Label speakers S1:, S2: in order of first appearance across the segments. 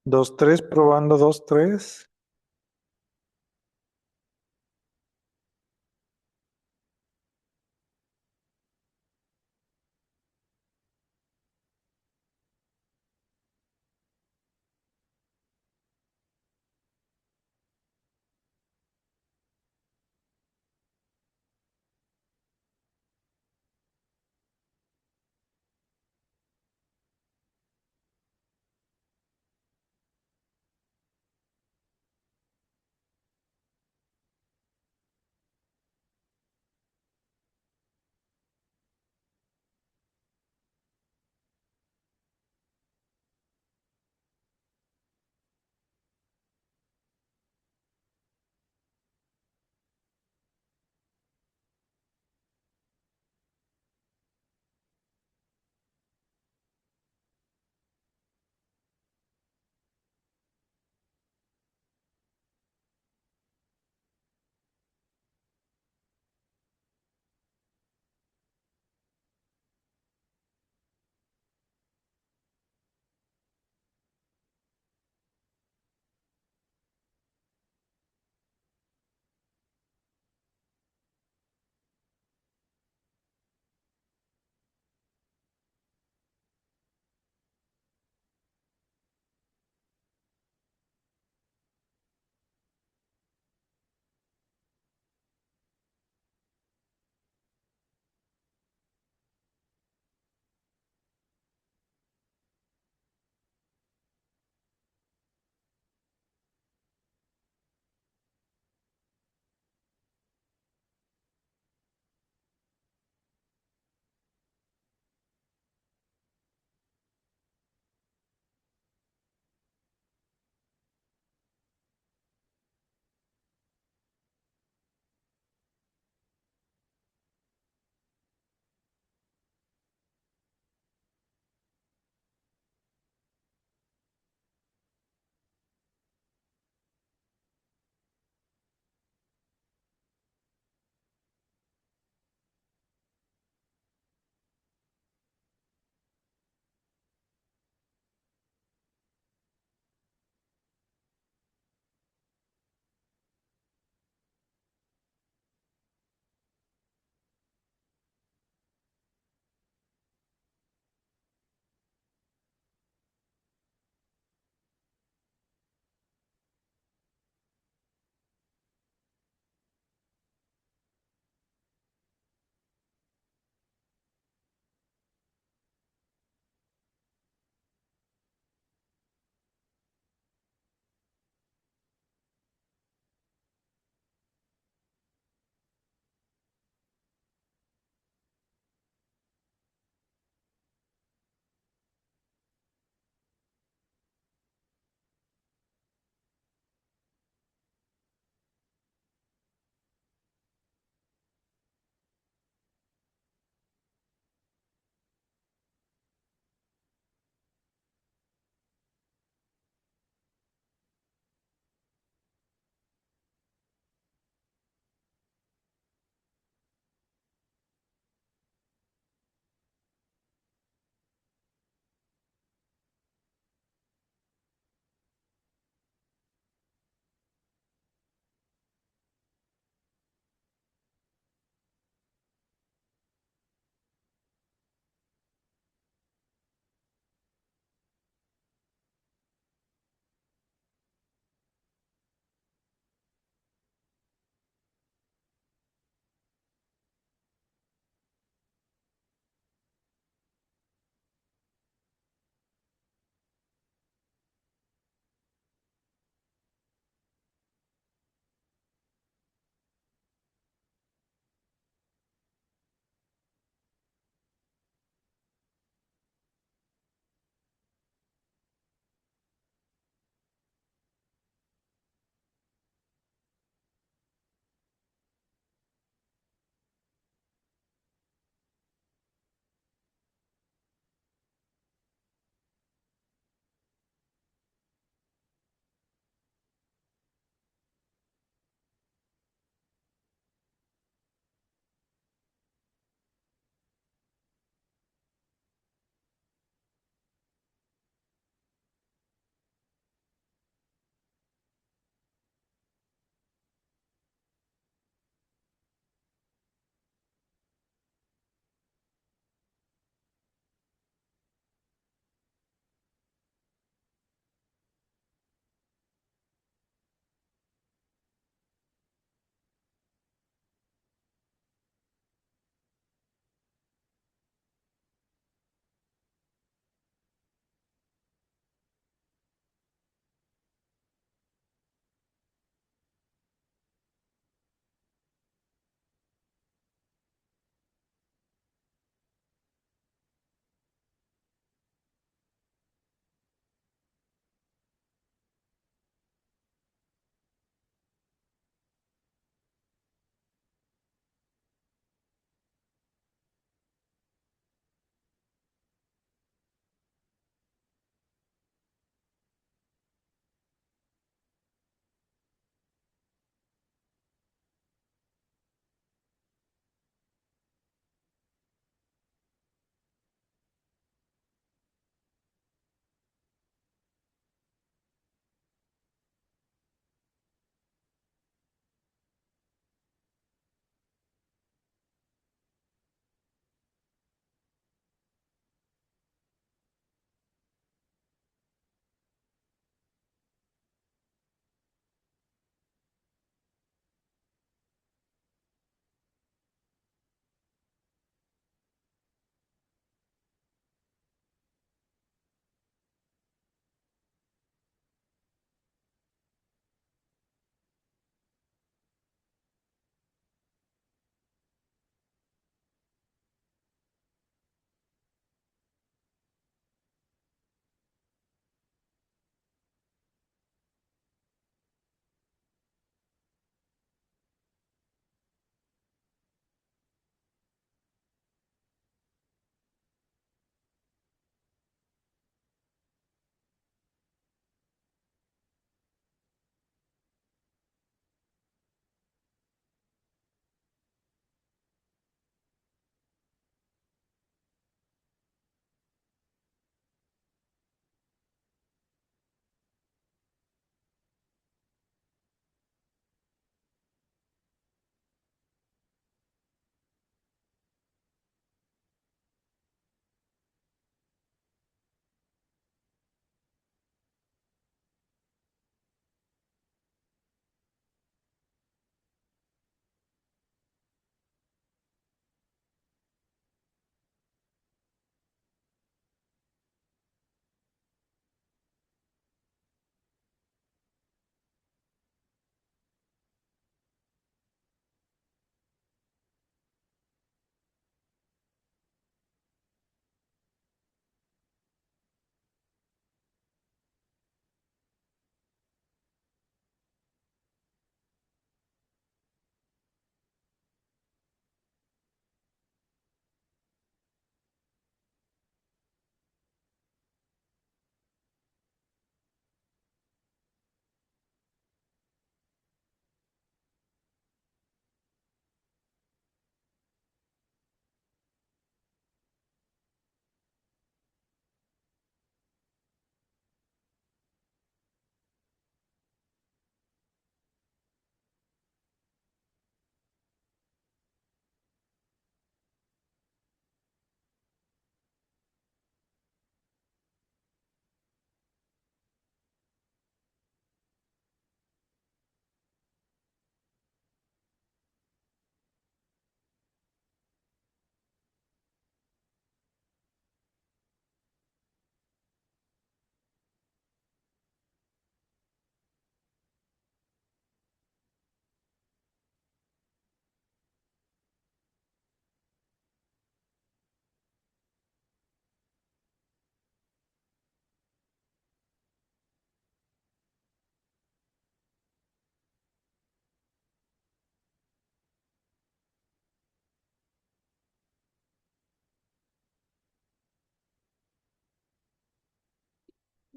S1: Dos, tres, probando, dos, tres.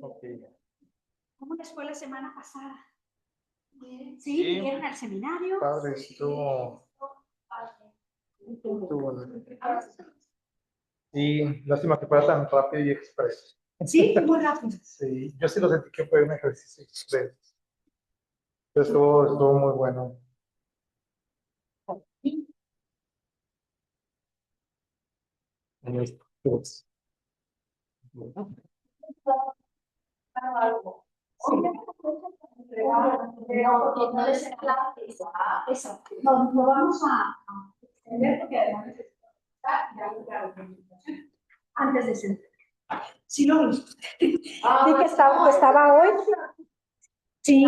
S1: Ok.
S2: ¿Cómo les fue la semana pasada? ¿Sí?
S1: Sí.
S2: ¿Vinieron al seminario?
S1: Padre, estuvo bueno. Sí, lástima que fuera tan rápido y expreso.
S2: Sí, muy rápido.
S1: Sí, yo sí lo sentí que fue un ejercicio expreso. Estuvo muy bueno. Pues,
S2: No les exacto. No vamos a extender porque además antes de sentar. Sí lo vi. Sí que estaba hoy. Sí.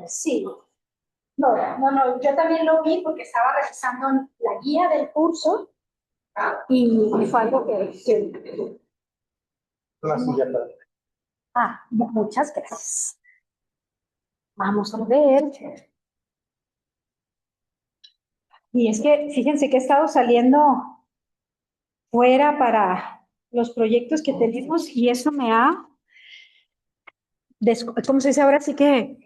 S2: Sí. No, yo también lo vi porque estaba revisando la guía del curso y fue algo que...
S1: una silla para.
S2: Muchas gracias. Vamos a ver. Y es que fíjense que he estado saliendo fuera para los proyectos que tenemos y eso me ha, ¿cómo se dice ahora? Sí que,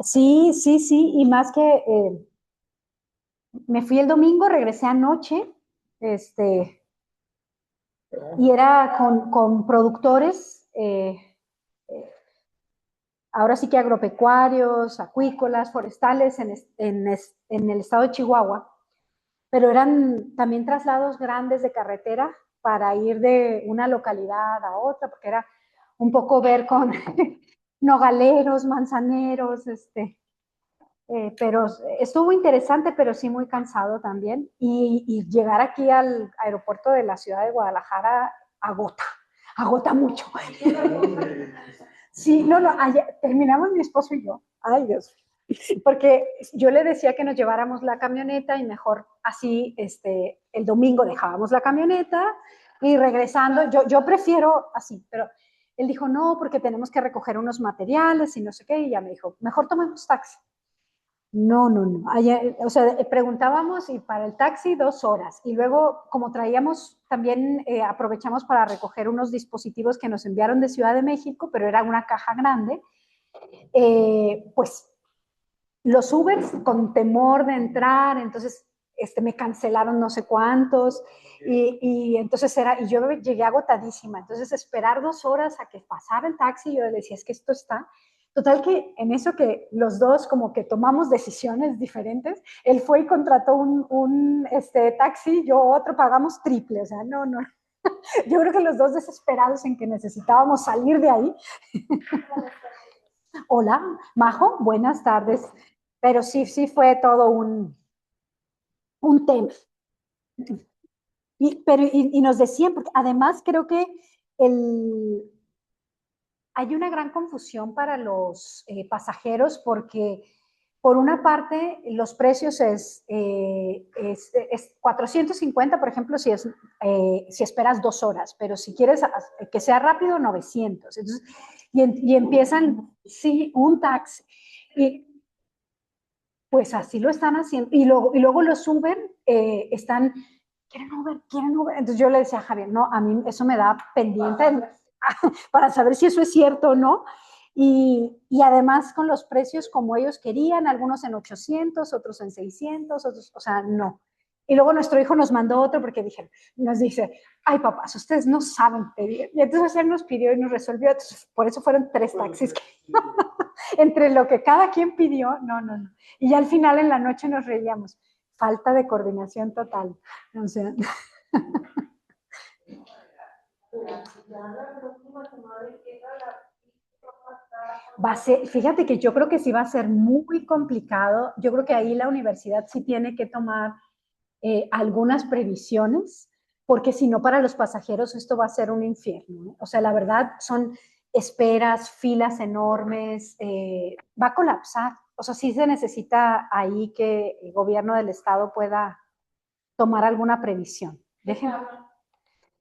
S2: sí, y más que me fui el domingo, regresé anoche, y era con productores, ahora sí que agropecuarios, acuícolas, forestales en el estado de Chihuahua, pero eran también traslados grandes de carretera para ir de una localidad a otra, porque era un poco ver con nogaleros, manzaneros, pero estuvo interesante, pero sí muy cansado también. Y llegar aquí al aeropuerto de la ciudad de Guadalajara agota mucho. Sí, no, ayer, terminamos mi esposo y yo. Ay, Dios. Porque yo le decía que nos lleváramos la camioneta y mejor así, el domingo dejábamos la camioneta y regresando, yo prefiero así, pero él dijo, no, porque tenemos que recoger unos materiales y no sé qué, y ya me dijo, mejor tomemos taxi. No. Allá, o sea, preguntábamos y para el taxi 2 horas. Y luego, como traíamos, también aprovechamos para recoger unos dispositivos que nos enviaron de Ciudad de México, pero era una caja grande. Pues los Ubers con temor de entrar, entonces me cancelaron no sé cuántos. Y entonces y yo llegué agotadísima. Entonces, esperar 2 horas a que pasara el taxi, yo decía, es que esto está. Total que en eso que los dos como que tomamos decisiones diferentes, él fue y contrató un taxi, yo otro, pagamos triple, o sea, no. Yo creo que los dos desesperados en que necesitábamos salir de ahí. Hola, Majo, buenas tardes. Pero sí fue todo un tema. Y nos decían, porque además creo que hay una gran confusión para los pasajeros porque por una parte los precios es 450, por ejemplo, si esperas 2 horas, pero si quieres que sea rápido, 900. Entonces, y empiezan, sí, un taxi. Y pues así lo están haciendo. Y luego los Uber están, quieren Uber. Entonces yo le decía a Javier, no, a mí eso me da pendiente para saber si eso es cierto o no. Y además con los precios como ellos querían, algunos en 800, otros en 600, otros, o sea, no. Y luego nuestro hijo nos mandó otro porque nos dice, ay papás, ustedes no saben pedir. Y entonces él nos pidió y nos resolvió. Entonces, por eso fueron 3 taxis entre lo que cada quien pidió, no. Y ya al final en la noche nos reíamos. Falta de coordinación total. O sea. Fíjate que yo creo que sí va a ser muy complicado. Yo creo que ahí la universidad sí tiene que tomar algunas previsiones, porque si no, para los pasajeros esto va a ser un infierno, ¿eh? O sea, la verdad son esperas, filas enormes, va a colapsar. O sea, sí se necesita ahí que el gobierno del estado pueda tomar alguna previsión.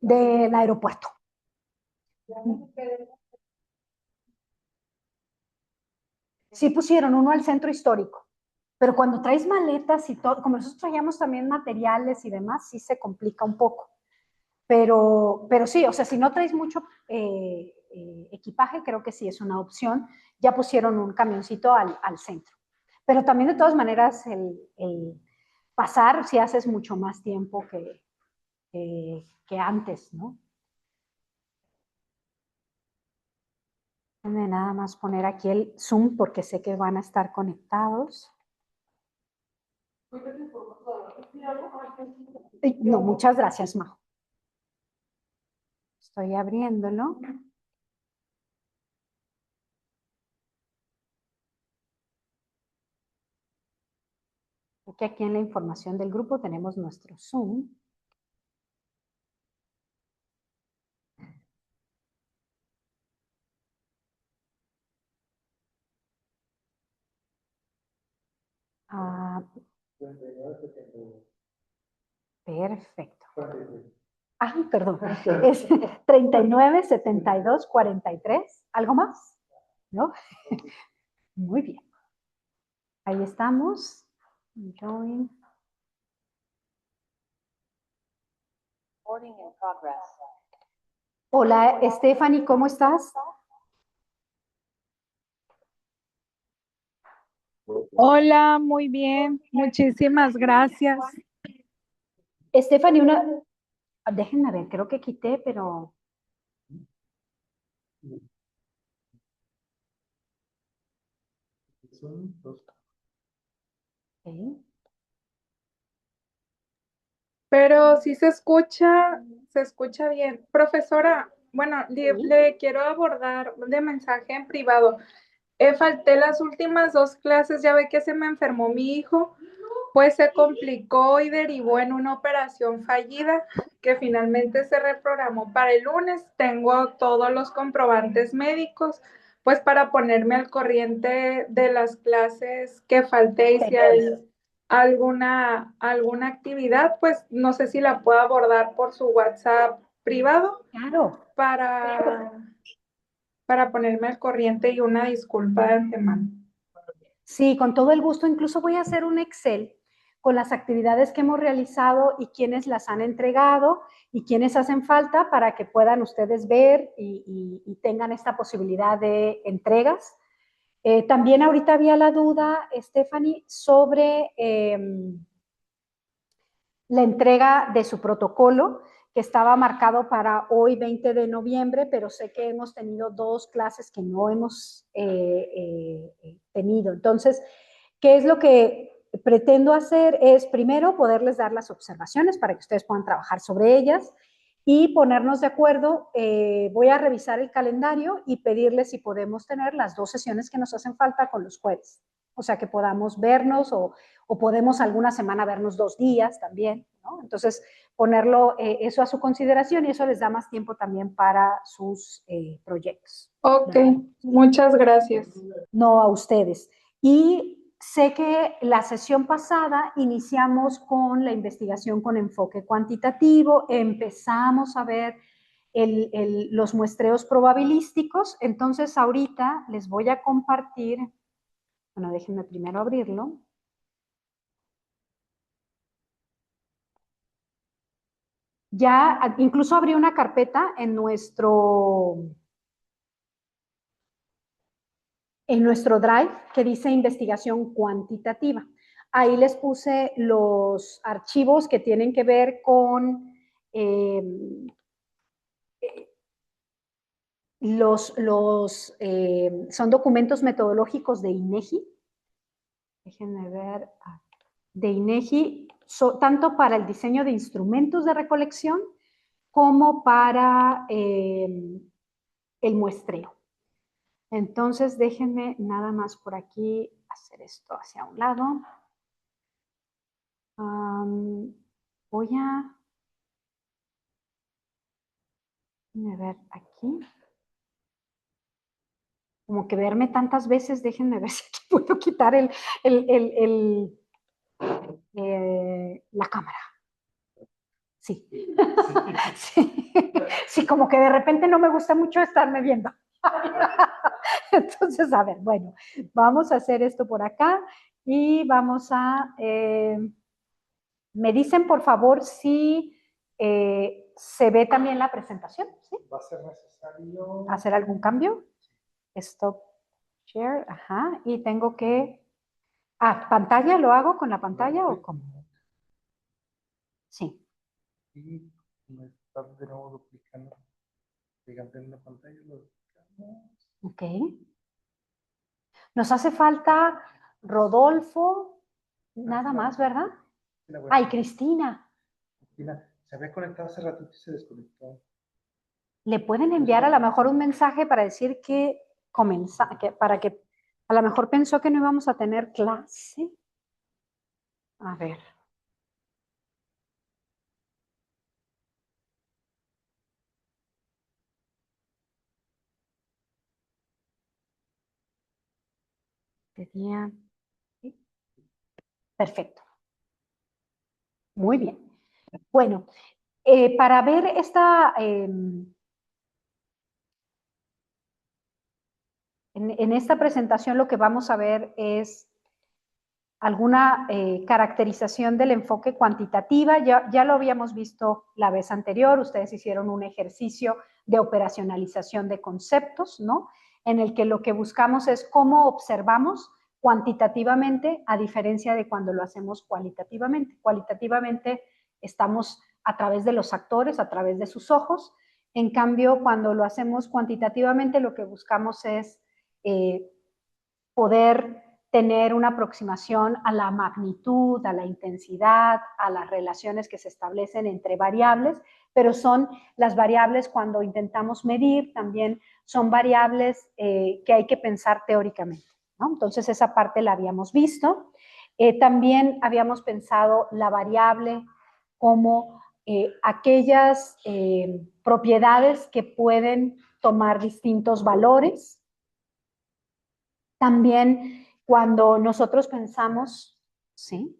S2: Del aeropuerto. Sí pusieron uno al centro histórico. Pero cuando traes maletas y todo, como nosotros traíamos también materiales y demás, sí se complica un poco. Pero sí, o sea, si no traes mucho equipaje, creo que sí es una opción. Ya pusieron un camioncito al centro. Pero también de todas maneras el pasar si haces mucho más tiempo que antes, ¿no? Déjenme nada más poner aquí el Zoom porque sé que van a estar conectados. No, muchas gracias, Majo. Estoy abriéndolo. Porque aquí en la información del grupo tenemos nuestro Zoom. Ah, perfecto. Ah, perdón. Es 39, 72, 43. ¿Algo más? ¿No? Muy bien. Ahí estamos. Join. Hola, Stephanie, ¿cómo estás?
S3: Hola, muy bien, muchísimas gracias.
S2: Stephanie, déjenme ver, creo que quité, pero... Okay.
S3: Pero sí se escucha bien. Profesora, bueno, le quiero abordar de mensaje en privado. Falté las últimas 2 clases, ya ve que se me enfermó mi hijo, pues se complicó y derivó en una operación fallida que finalmente se reprogramó para el lunes. Tengo todos los comprobantes médicos, pues para ponerme al corriente de las clases que falté y si hay alguna actividad, pues no sé si la puedo abordar por su WhatsApp privado
S2: Claro.
S3: para ponerme al corriente y una disculpa de antemano.
S2: Sí, con todo el gusto. Incluso voy a hacer un Excel con las actividades que hemos realizado y quiénes las han entregado y quiénes hacen falta para que puedan ustedes ver y tengan esta posibilidad de entregas. También ahorita había la duda, Stephanie, sobre la entrega de su protocolo, que estaba marcado para hoy 20 de noviembre, pero sé que hemos tenido 2 clases que no hemos tenido. Entonces, ¿qué es lo que pretendo hacer? Es primero poderles dar las observaciones para que ustedes puedan trabajar sobre ellas y ponernos de acuerdo. Voy a revisar el calendario y pedirles si podemos tener las 2 sesiones que nos hacen falta con los jueves. O sea, que podamos vernos o podemos alguna semana vernos 2 días también, ¿no? Entonces, ponerlo eso a su consideración y eso les da más tiempo también para sus proyectos.
S3: Ok, muchas gracias.
S2: No a ustedes. Y sé que la sesión pasada iniciamos con la investigación con enfoque cuantitativo, empezamos a ver los muestreos probabilísticos, entonces ahorita les voy a compartir, bueno, déjenme primero abrirlo. Ya incluso abrí una carpeta en nuestro Drive que dice investigación cuantitativa. Ahí les puse los archivos que tienen que ver con son documentos metodológicos de INEGI. Déjenme ver, de INEGI, tanto para el diseño de instrumentos de recolección como para el muestreo. Entonces, déjenme nada más por aquí hacer esto hacia un lado. Voy a ver aquí. Como que verme tantas veces, déjenme ver si aquí puedo quitar la cámara. Sí. Sí. Sí, como que de repente no me gusta mucho estarme viendo. Entonces, a ver, bueno, vamos a hacer esto por acá Y vamos a, me dicen por favor si se ve también la presentación, ¿sí?
S1: Va a ser necesario.
S2: ¿Hacer algún cambio? Stop share, ajá, y tengo que, ¿pantalla lo hago con la pantalla o cómo? Sí.
S1: Y me está de nuevo duplicando. Gigante en la pantalla, lo duplicamos.
S2: Ok. Nos hace falta Rodolfo, nada más, ¿verdad?
S1: Sí, la voy a
S2: Ay,
S1: hacer.
S2: Cristina.
S1: Cristina, se había conectado hace ratito y se desconectó.
S2: Le pueden enviar a lo mejor un mensaje para decir que para que a lo mejor pensó que no íbamos a tener clase. A ver. Tenía. Perfecto. Muy bien. Bueno, para ver en esta presentación lo que vamos a ver es alguna caracterización del enfoque cuantitativa. Ya lo habíamos visto la vez anterior, ustedes hicieron un ejercicio de operacionalización de conceptos, ¿no? En el que lo que buscamos es cómo observamos cuantitativamente a diferencia de cuando lo hacemos cualitativamente. Cualitativamente estamos a través de los actores, a través de sus ojos. En cambio, cuando lo hacemos cuantitativamente, lo que buscamos es poder tener una aproximación a la magnitud, a la intensidad, a las relaciones que se establecen entre variables, pero son las variables cuando intentamos medir, también son variables que hay que pensar teóricamente, ¿no? Entonces esa parte la habíamos visto. También habíamos pensado la variable como aquellas propiedades que pueden tomar distintos valores. También cuando nosotros pensamos, ¿sí?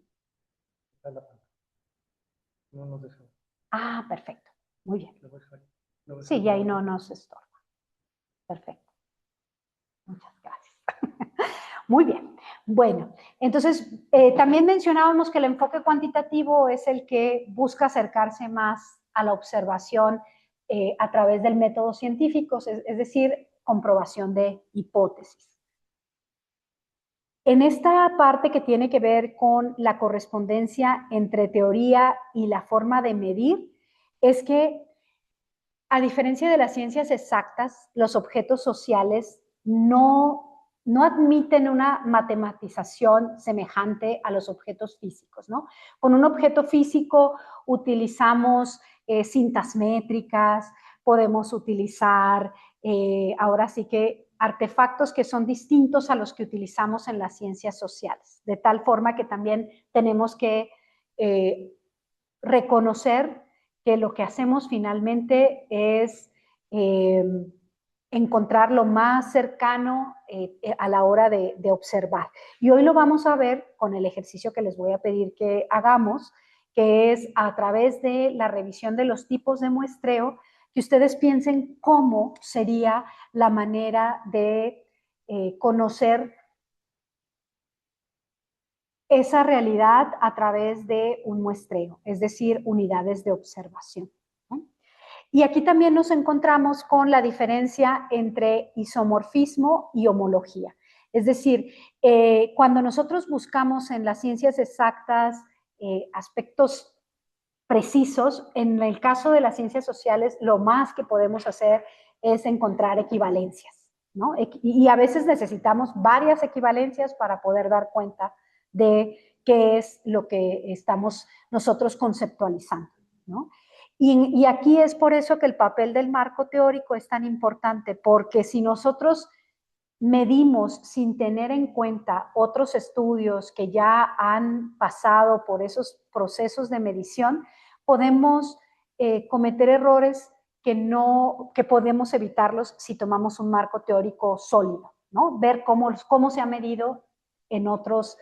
S1: No nos deja.
S2: Perfecto, muy bien.
S1: Lo voy a dejar. Lo voy a
S2: Sí,
S1: dejar.
S2: y ahí no nos estorba. Perfecto. Muchas gracias. Muy bien. Bueno, entonces también mencionábamos que el enfoque cuantitativo es el que busca acercarse más a la observación a través del método científico, es decir, comprobación de hipótesis. En esta parte que tiene que ver con la correspondencia entre teoría y la forma de medir, es que a diferencia de las ciencias exactas, los objetos sociales no admiten una matematización semejante a los objetos físicos, ¿no? Con un objeto físico utilizamos cintas métricas, podemos utilizar ahora sí que artefactos que son distintos a los que utilizamos en las ciencias sociales, de tal forma que también tenemos que reconocer que lo que hacemos finalmente es encontrar lo más cercano a la hora de observar. Y hoy lo vamos a ver con el ejercicio que les voy a pedir que hagamos, que es a través de la revisión de los tipos de muestreo, que ustedes piensen cómo sería la manera de conocer esa realidad a través de un muestreo, es decir, unidades de observación, ¿no? Y aquí también nos encontramos con la diferencia entre isomorfismo y homología. Es decir, cuando nosotros buscamos en las ciencias exactas aspectos precisos, en el caso de las ciencias sociales, lo más que podemos hacer es encontrar equivalencias, ¿no? Y a veces necesitamos varias equivalencias para poder dar cuenta de qué es lo que estamos nosotros conceptualizando, ¿no? Y aquí es por eso que el papel del marco teórico es tan importante, porque si nosotros medimos sin tener en cuenta otros estudios que ya han pasado por esos procesos de medición, podemos cometer errores que podemos evitarlos si tomamos un marco teórico sólido, ¿no? Ver cómo se ha medido en otros,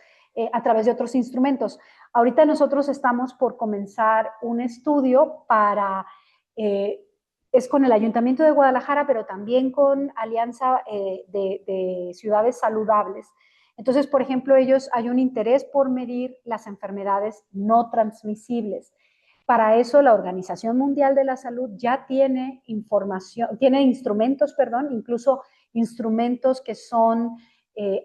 S2: a través de otros instrumentos. Ahorita nosotros estamos por comenzar un estudio para es con el Ayuntamiento de Guadalajara, pero también con Alianza de Ciudades Saludables, Entonces, por ejemplo, hay un interés por medir las enfermedades no transmisibles. Para eso la Organización Mundial de la Salud ya tiene instrumentos, incluso instrumentos que son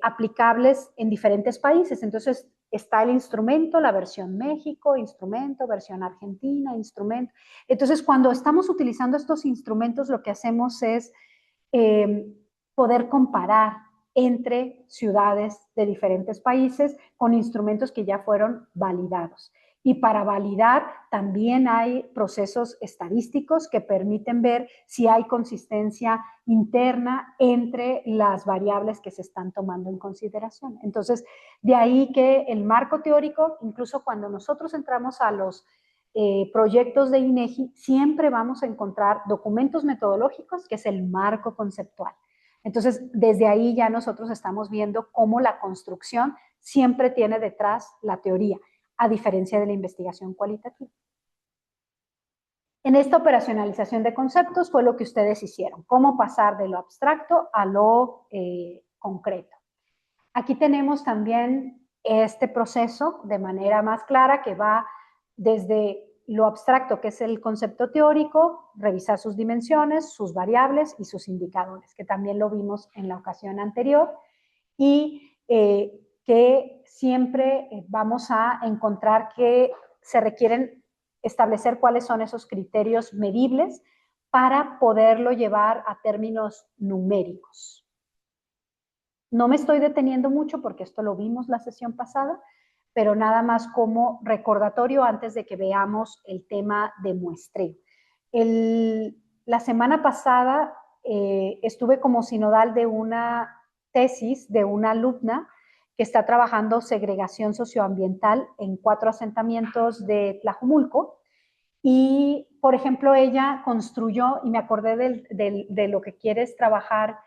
S2: aplicables en diferentes países. Entonces, está el instrumento, la versión México, instrumento, versión Argentina, instrumento. Entonces, cuando estamos utilizando estos instrumentos, lo que hacemos es poder comparar entre ciudades de diferentes países con instrumentos que ya fueron validados. Y para validar también hay procesos estadísticos que permiten ver si hay consistencia interna entre las variables que se están tomando en consideración. Entonces, de ahí que el marco teórico, incluso cuando nosotros entramos a los proyectos de INEGI, siempre vamos a encontrar documentos metodológicos, que es el marco conceptual. Entonces, desde ahí ya nosotros estamos viendo cómo la construcción siempre tiene detrás la teoría, a diferencia de la investigación cualitativa. En esta operacionalización de conceptos fue lo que ustedes hicieron, cómo pasar de lo abstracto a lo concreto. Aquí tenemos también este proceso de manera más clara que va desde lo abstracto, que es el concepto teórico, revisar sus dimensiones, sus variables y sus indicadores, que también lo vimos en la ocasión anterior, y que siempre vamos a encontrar que se requieren establecer cuáles son esos criterios medibles para poderlo llevar a términos numéricos. No me estoy deteniendo mucho porque esto lo vimos la sesión pasada, pero nada más como recordatorio antes de que veamos el tema de muestreo. La semana pasada estuve como sinodal de una tesis de una alumna que está trabajando segregación socioambiental en 4 asentamientos de Tlajumulco. Y, por ejemplo, ella construyó, y me acordé de lo que quieres trabajar,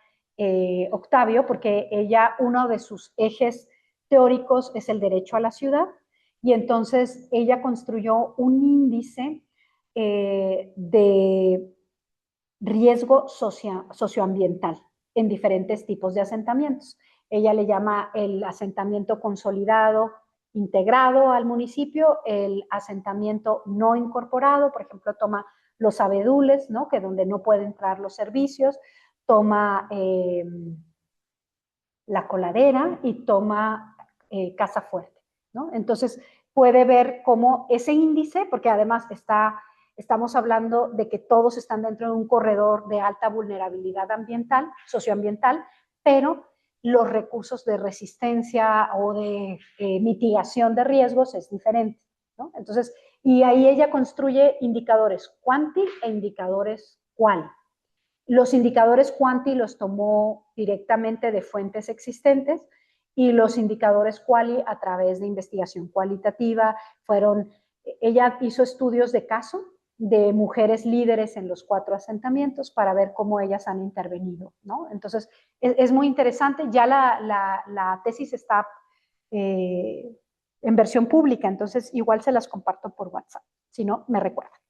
S2: Octavio, porque ella, uno de sus ejes teóricos es el derecho a la ciudad, y entonces ella construyó un índice de riesgo socioambiental en diferentes tipos de asentamientos. Ella le llama el asentamiento consolidado integrado al municipio, el asentamiento no incorporado, por ejemplo, toma los abedules, ¿no? Que donde no pueden entrar los servicios, toma la coladera y toma Casa Fuerte, ¿no? Entonces, puede ver cómo ese índice, porque además estamos hablando de que todos están dentro de un corredor de alta vulnerabilidad ambiental, socioambiental, pero los recursos de resistencia o de mitigación de riesgos es diferente, ¿no? Entonces, y ahí ella construye indicadores cuanti e indicadores quali. Los indicadores cuanti los tomó directamente de fuentes existentes y los indicadores quali a través de investigación cualitativa ella hizo estudios de caso de mujeres líderes en los 4 asentamientos para ver cómo ellas han intervenido, ¿no? Entonces, es muy interesante. Ya la tesis está en versión pública, entonces igual se las comparto por WhatsApp, si no, me recuerdan.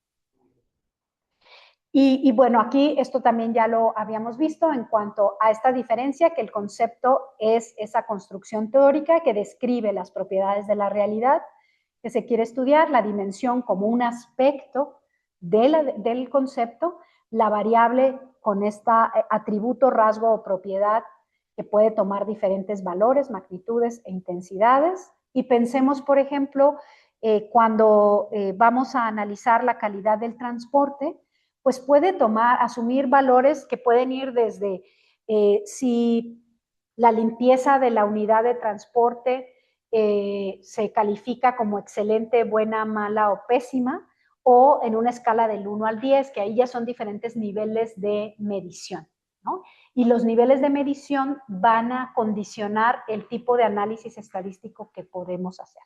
S2: Y bueno, aquí esto también ya lo habíamos visto en cuanto a esta diferencia, que el concepto es esa construcción teórica que describe las propiedades de la realidad que se quiere estudiar, la dimensión como un aspecto del concepto, la variable con este atributo, rasgo o propiedad que puede tomar diferentes valores, magnitudes e intensidades. Y pensemos, por ejemplo, cuando vamos a analizar la calidad del transporte, pues puede asumir valores que pueden ir desde si la limpieza de la unidad de transporte se califica como excelente, buena, mala o pésima, o en una escala del 1 al 10, que ahí ya son diferentes niveles de medición, ¿no? Y los niveles de medición van a condicionar el tipo de análisis estadístico que podemos hacer.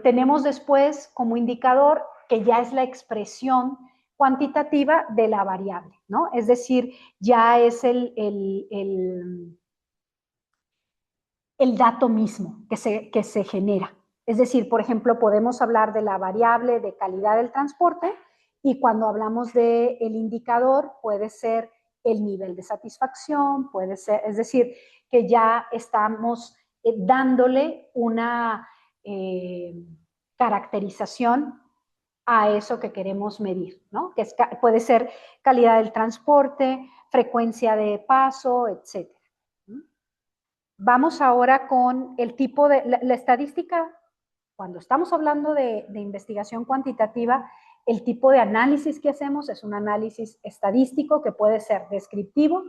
S2: Tenemos después como indicador que ya es la expresión cuantitativa de la variable, ¿no? Es decir, ya es el dato mismo que se genera. Es decir, por ejemplo, podemos hablar de la variable de calidad del transporte y cuando hablamos del indicador puede ser el nivel de satisfacción, puede ser, es decir, que ya estamos dándole una caracterización a eso que queremos medir, ¿no? Que puede ser calidad del transporte, frecuencia de paso, etc. Vamos ahora con el tipo de, la estadística. Cuando estamos hablando de investigación cuantitativa, el tipo de análisis que hacemos es un análisis estadístico que puede ser descriptivo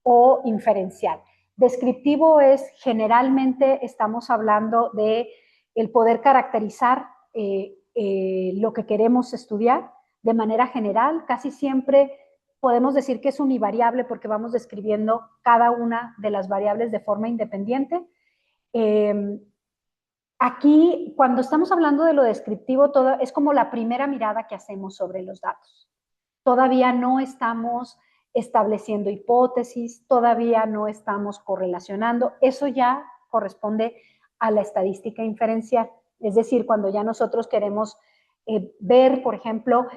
S2: o inferencial. Descriptivo es generalmente estamos hablando de el poder caracterizar lo que queremos estudiar de manera general. Casi siempre podemos decir que es univariable porque vamos describiendo cada una de las variables de forma independiente. Aquí, cuando estamos hablando de lo descriptivo, todo es como la primera mirada que hacemos sobre los datos. Todavía no estamos estableciendo hipótesis, todavía no estamos correlacionando. Eso ya corresponde a la estadística inferencial. Es decir, cuando ya nosotros queremos ver, por ejemplo,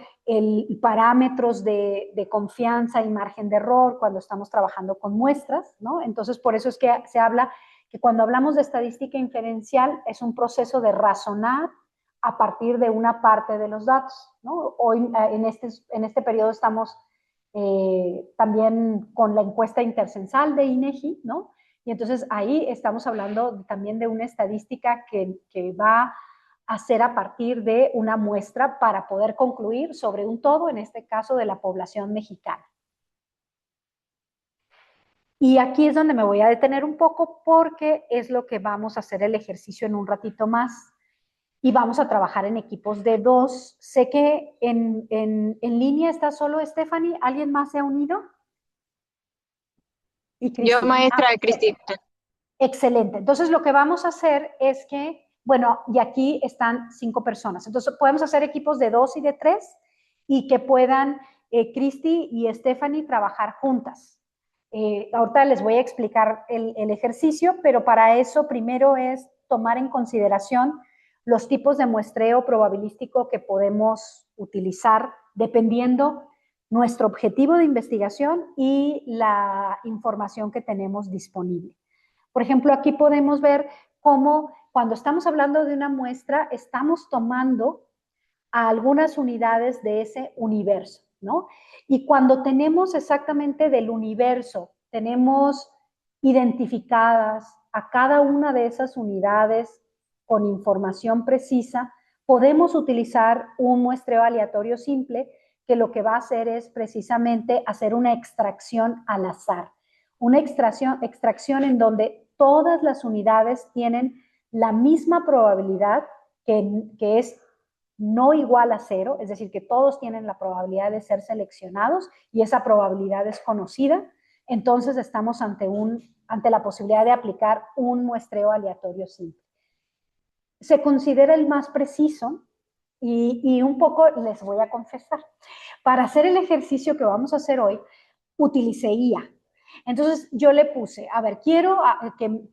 S2: parámetros de confianza y margen de error cuando estamos trabajando con muestras, ¿no? Entonces, por eso es que se habla que cuando hablamos de estadística inferencial es un proceso de razonar a partir de una parte de los datos, ¿no? Hoy en este periodo estamos también con la encuesta intercensal de INEGI, ¿no? Y entonces ahí estamos hablando también de una estadística que va a ser a partir de una muestra para poder concluir sobre un todo, en este caso de la población mexicana. Y aquí es donde me voy a detener un poco porque es lo que vamos a hacer el ejercicio en un ratito más. Y vamos a trabajar en equipos de 2. Sé que en línea está solo Stephanie. ¿Alguien más se ha unido? Y
S4: Yo,
S2: Cristi.
S4: maestra Cristi.
S2: Excelente. Entonces, lo que vamos a hacer es que, bueno, y aquí están 5 personas. Entonces, podemos hacer equipos de 2 y de 3 y que puedan Cristi y Stephanie trabajar juntas. Ahorita les voy a explicar el ejercicio, pero para eso primero es tomar en consideración los tipos de muestreo probabilístico que podemos utilizar dependiendo nuestro objetivo de investigación y la información que tenemos disponible. Por ejemplo, aquí podemos ver cómo cuando estamos hablando de una muestra, estamos tomando a algunas unidades de ese universo, ¿no? Y cuando tenemos exactamente del universo, tenemos identificadas a cada una de esas unidades con información precisa, podemos utilizar un muestreo aleatorio simple que lo que va a hacer es precisamente hacer una extracción al azar. Una extracción en donde todas las unidades tienen la misma probabilidad que es no igual a 0, es decir, que todos tienen la probabilidad de ser seleccionados y esa probabilidad es conocida, entonces estamos ante la posibilidad de aplicar un muestreo aleatorio simple. Se considera el más preciso y un poco les voy a confesar. Para hacer el ejercicio que vamos a hacer hoy, utilicé IA. Entonces yo le puse, a ver, quiero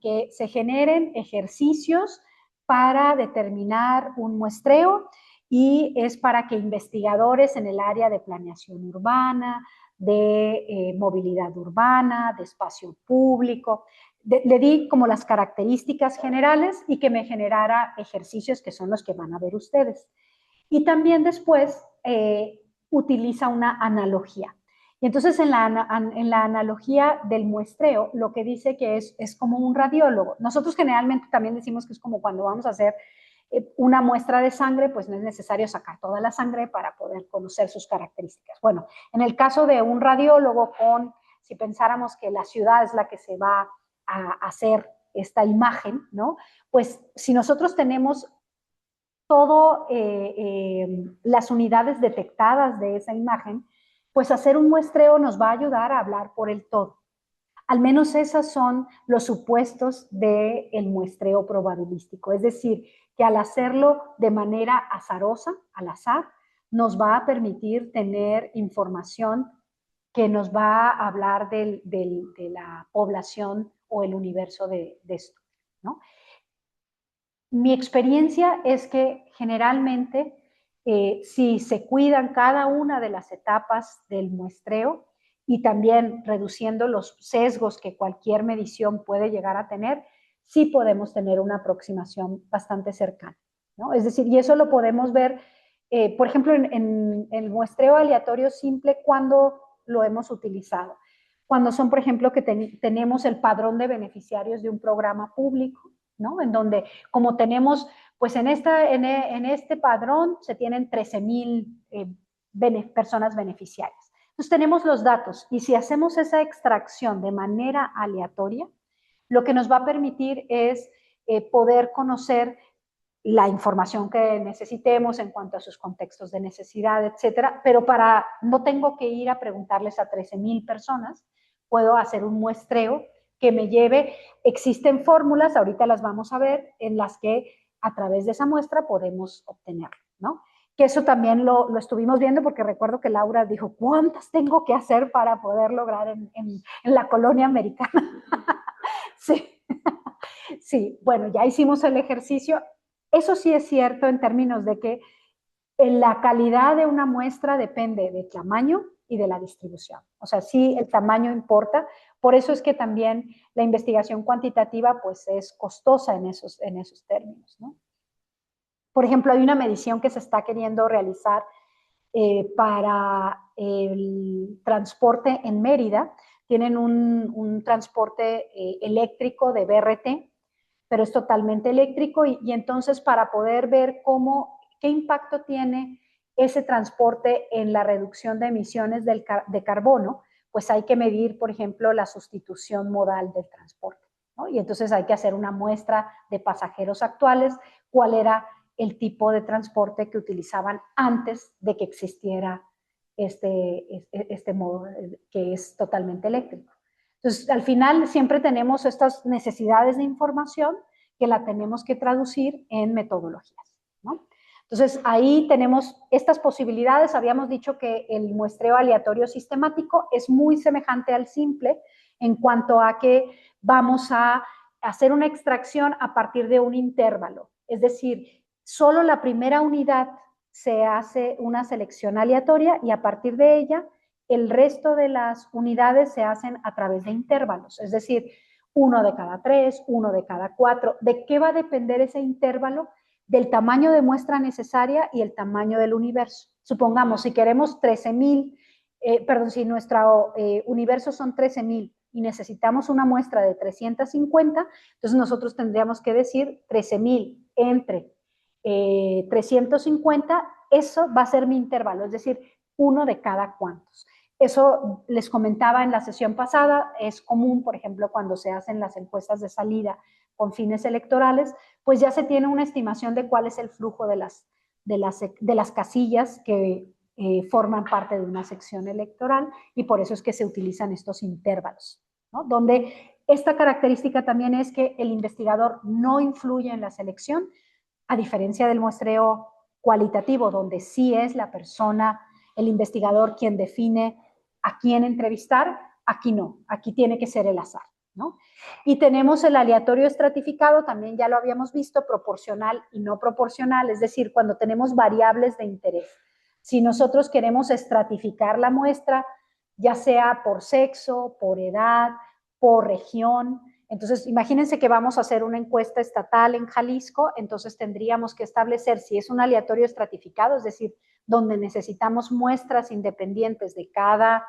S2: que se generen ejercicios para determinar un muestreo y es para que investigadores en el área de planeación urbana, de movilidad urbana, de espacio público, le di como las características generales y que me generara ejercicios que son los que van a ver ustedes. Y también después utiliza una analogía. Y entonces en la analogía del muestreo, lo que dice que es como un radiólogo. Nosotros generalmente también decimos que es como cuando vamos a hacer una muestra de sangre, pues no es necesario sacar toda la sangre para poder conocer sus características. Bueno, en el caso de un radiólogo, si pensáramos que la ciudad es la que se va a hacer esta imagen, ¿no? Pues si nosotros tenemos todas las unidades detectadas de esa imagen, pues hacer un muestreo nos va a ayudar a hablar por el todo. Al menos esos son los supuestos del muestreo probabilístico. Es decir, que al hacerlo de manera azarosa, al azar, nos va a permitir tener información que nos va a hablar de la población o el universo de esto, ¿no? Mi experiencia es que generalmente si se cuidan cada una de las etapas del muestreo, y también reduciendo los sesgos que cualquier medición puede llegar a tener, sí podemos tener una aproximación bastante cercana, ¿no? Es decir, y eso lo podemos ver, por ejemplo, en el muestreo aleatorio simple, cuando lo hemos utilizado. Cuando son, por ejemplo, que tenemos el padrón de beneficiarios de un programa público, ¿no? En donde, como tenemos, pues en este padrón se tienen 13,000 personas beneficiarias. Entonces tenemos los datos y si hacemos esa extracción de manera aleatoria, lo que nos va a permitir es poder conocer la información que necesitemos en cuanto a sus contextos de necesidad, etcétera, pero no tengo que ir a preguntarles a 13,000 personas, puedo hacer un muestreo que me lleve, existen fórmulas, ahorita las vamos a ver, en las que a través de esa muestra podemos obtenerlo, ¿no? Que eso también lo estuvimos viendo porque recuerdo que Laura dijo, ¿cuántas tengo que hacer para poder lograr en la colonia americana? Sí. Sí, bueno, ya hicimos el ejercicio. Eso sí es cierto en términos de que la calidad de una muestra depende del tamaño y de la distribución. O sea, sí, el tamaño importa. Por eso es que también la investigación cuantitativa pues es costosa en esos términos, ¿no? Por ejemplo, hay una medición que se está queriendo realizar para el transporte en Mérida. Tienen un transporte eléctrico de BRT, pero es totalmente eléctrico y entonces para poder ver qué impacto tiene ese transporte en la reducción de emisiones de carbono, pues hay que medir, por ejemplo, la sustitución modal del transporte, ¿no? Y entonces hay que hacer una muestra de pasajeros actuales, cuál era el tipo de transporte que utilizaban antes de que existiera este modo que es totalmente eléctrico. Entonces, al final siempre tenemos estas necesidades de información que la tenemos que traducir en metodologías, ¿no? Entonces, ahí tenemos estas posibilidades. Habíamos dicho que el muestreo aleatorio sistemático es muy semejante al simple en cuanto a que vamos a hacer una extracción a partir de un intervalo. Es decir, solo la primera unidad se hace una selección aleatoria y a partir de ella el resto de las unidades se hacen a través de intervalos, es decir, 1 de cada 3, 1 de cada 4. ¿De qué va a depender ese intervalo? Del tamaño de muestra necesaria y el tamaño del universo. Supongamos, si queremos 13,000, si nuestro universo son 13,000 y necesitamos una muestra de 350, entonces nosotros tendríamos que decir 13,000 entre 350, eso va a ser mi intervalo, es decir, 1 de cada cuantos. Eso les comentaba en la sesión pasada, es común, por ejemplo, cuando se hacen las encuestas de salida con fines electorales, pues ya se tiene una estimación de cuál es el flujo de las casillas que forman parte de una sección electoral y por eso es que se utilizan estos intervalos, ¿no? Donde esta característica también es que el investigador no influye en la selección, a diferencia del muestreo cualitativo, donde sí es la persona, el investigador, quien define a quién entrevistar. Aquí no, aquí tiene que ser el azar, ¿no? Y tenemos el aleatorio estratificado, también ya lo habíamos visto, proporcional y no proporcional, es decir, cuando tenemos variables de interés. Si nosotros queremos estratificar la muestra, ya sea por sexo, por edad, por región, entonces imagínense que vamos a hacer una encuesta estatal en Jalisco, entonces tendríamos que establecer si es un aleatorio estratificado, es decir, donde necesitamos muestras independientes de cada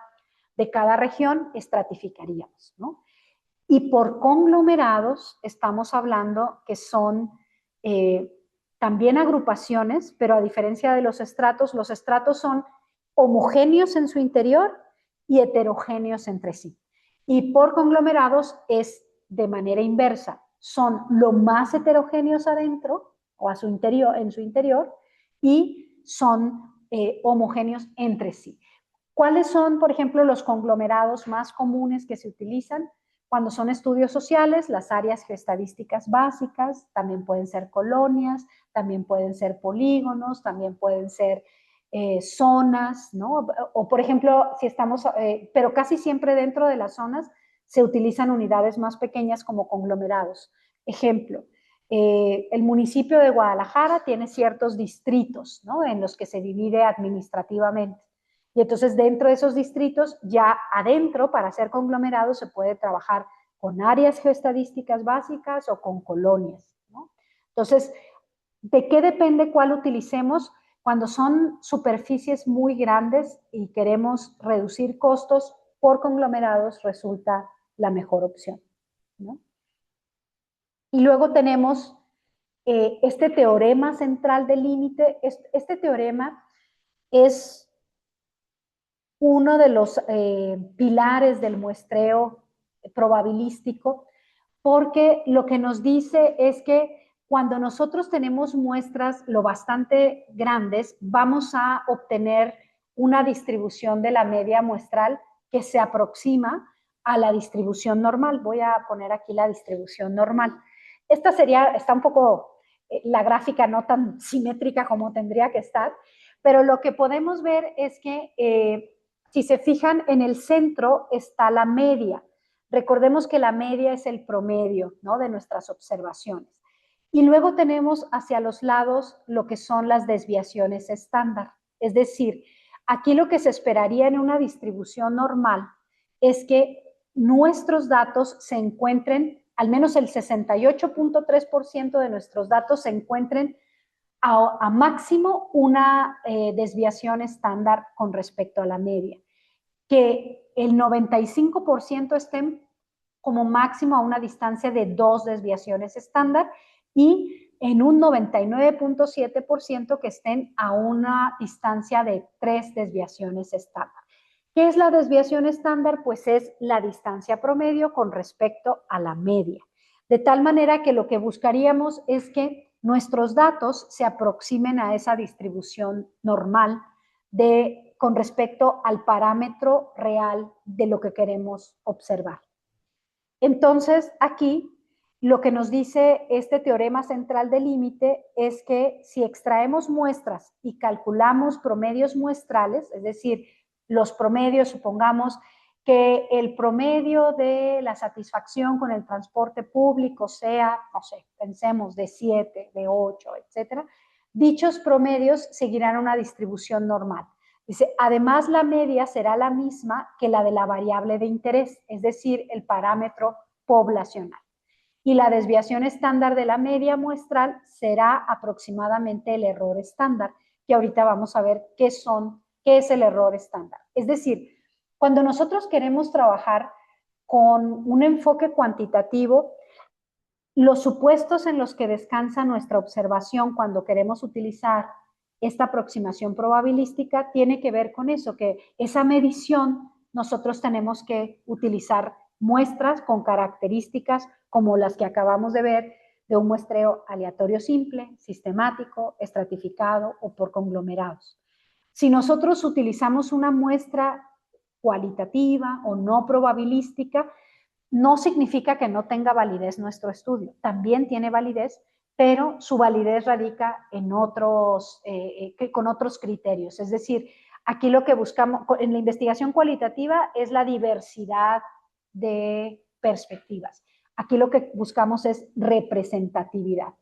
S2: región, estratificaríamos, ¿no? Y por conglomerados estamos hablando que son también agrupaciones, pero a diferencia de los estratos son homogéneos en su interior y heterogéneos entre sí. Y por conglomerados es de manera inversa, son lo más heterogéneos adentro o a su interior, en su interior, y son homogéneos entre sí. ¿Cuáles son, por ejemplo, los conglomerados más comunes que se utilizan? Cuando son estudios sociales, las áreas geoestadísticas básicas, también pueden ser colonias, también pueden ser polígonos, también pueden ser zonas, ¿no? O por ejemplo, si estamos, pero casi siempre dentro de las zonas se utilizan unidades más pequeñas como conglomerados. Ejemplo, el municipio de Guadalajara tiene ciertos distritos, ¿no? En los que se divide administrativamente. Y entonces dentro de esos distritos, ya adentro, para hacer conglomerados, se puede trabajar con áreas geoestadísticas básicas o con colonias, ¿no? Entonces, ¿de qué depende cuál utilicemos? Cuando son superficies muy grandes y queremos reducir costos, por conglomerados resulta la mejor opción, ¿no? Y luego tenemos este teorema central del límite. Este teorema es uno de los pilares del muestreo probabilístico, porque lo que nos dice es que cuando nosotros tenemos muestras lo bastante grandes, vamos a obtener una distribución de la media muestral que se aproxima a la distribución normal. Voy a poner aquí la distribución normal. Esta está un poco, la gráfica no tan simétrica como tendría que estar, pero lo que podemos ver es que si se fijan, en el centro está la media. Recordemos que la media es el promedio, ¿no?, de nuestras observaciones. Y luego tenemos hacia los lados lo que son las desviaciones estándar. Es decir, aquí lo que se esperaría en una distribución normal es que nuestros datos se encuentren, al menos el 68.3% de nuestros datos se encuentren a máximo una desviación estándar con respecto a la media, que el 95% estén como máximo a una distancia de 2 desviaciones estándar y en un 99.7% que estén a una distancia de 3 desviaciones estándar. ¿Qué es la desviación estándar? Pues es la distancia promedio con respecto a la media. De tal manera que lo que buscaríamos es que nuestros datos se aproximen a esa distribución normal con respecto al parámetro real de lo que queremos observar. Entonces, aquí lo que nos dice este teorema central del límite es que si extraemos muestras y calculamos promedios muestrales, es decir, los promedios, supongamos que el promedio de la satisfacción con el transporte público sea, no sé, pensemos de 7, de 8, etcétera, dichos promedios seguirán una distribución normal. Dice, además la media será la misma que la de la variable de interés, es decir, el parámetro poblacional. Y la desviación estándar de la media muestral será aproximadamente el error estándar, que ahorita vamos a ver qué es el error estándar. Es decir, cuando nosotros queremos trabajar con un enfoque cuantitativo, los supuestos en los que descansa nuestra observación cuando queremos utilizar esta aproximación probabilística tiene que ver con eso, que esa medición nosotros tenemos que utilizar muestras con características como las que acabamos de ver de un muestreo aleatorio simple, sistemático, estratificado o por conglomerados. Si nosotros utilizamos una muestra cualitativa o no probabilística, no significa que no tenga validez nuestro estudio, también tiene validez, pero su validez radica en con otros criterios. Es decir, aquí lo que buscamos en la investigación cualitativa es la diversidad de perspectivas. Aquí lo que buscamos es representatividad,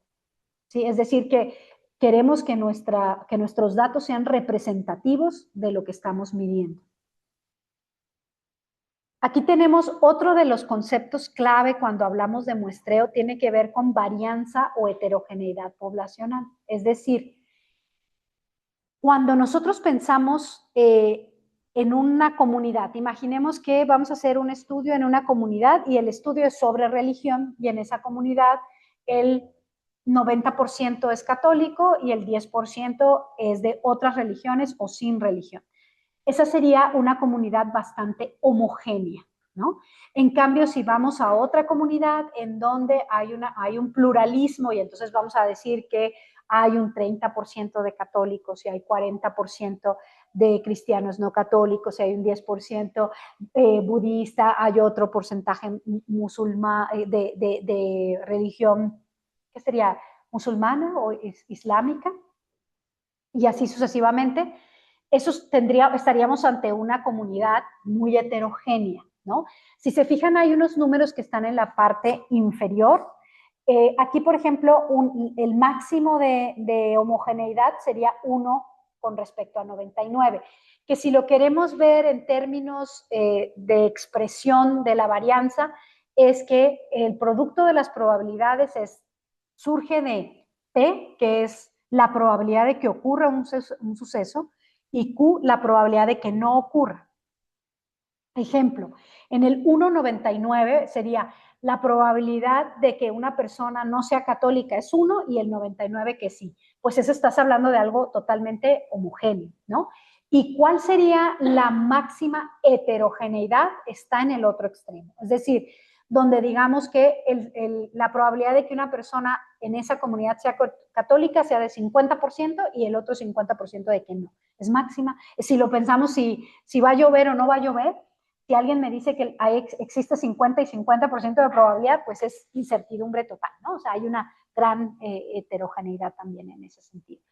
S2: ¿sí? Es decir, que queremos que nuestros datos sean representativos de lo que estamos midiendo. Aquí tenemos otro de los conceptos clave cuando hablamos de muestreo, tiene que ver con varianza o heterogeneidad poblacional. Es decir, cuando nosotros pensamos en una comunidad, imaginemos que vamos a hacer un estudio en una comunidad y el estudio es sobre religión y en esa comunidad el 90% es católico y el 10% es de otras religiones o sin religión. Esa sería una comunidad bastante homogénea, ¿no? En cambio, si vamos a otra comunidad en donde hay un pluralismo y entonces vamos a decir que hay un 30% de católicos y hay 40% de cristianos no católicos, y hay un 10% budista, hay otro porcentaje musulmán de religión, ¿qué sería? Musulmana o islámica, y así sucesivamente. Estaríamos ante una comunidad muy heterogénea, ¿no? Si se fijan, hay unos números que están en la parte inferior. Aquí, por ejemplo, el máximo de homogeneidad sería 1 con respecto a 99. que si lo queremos ver en términos de expresión de la varianza, es que el producto de las probabilidades surge de P, que es la probabilidad de que ocurra un suceso, y Q, la probabilidad de que no ocurra. Ejemplo, en el 1,99 sería la probabilidad de que una persona no sea católica es 1 y el 99 que sí. Pues eso estás hablando de algo totalmente homogéneo, ¿no? ¿Y cuál sería la máxima heterogeneidad? Está en el otro extremo. Es decir, donde digamos que la probabilidad de que una persona en esa comunidad sea católica sea de 50% y el otro 50% de que no. Es máxima. Si lo pensamos, si va a llover o no va a llover, si alguien me dice que existe 50 y 50% de probabilidad, pues es incertidumbre total, ¿no? O sea, hay una gran heterogeneidad también en ese sentido.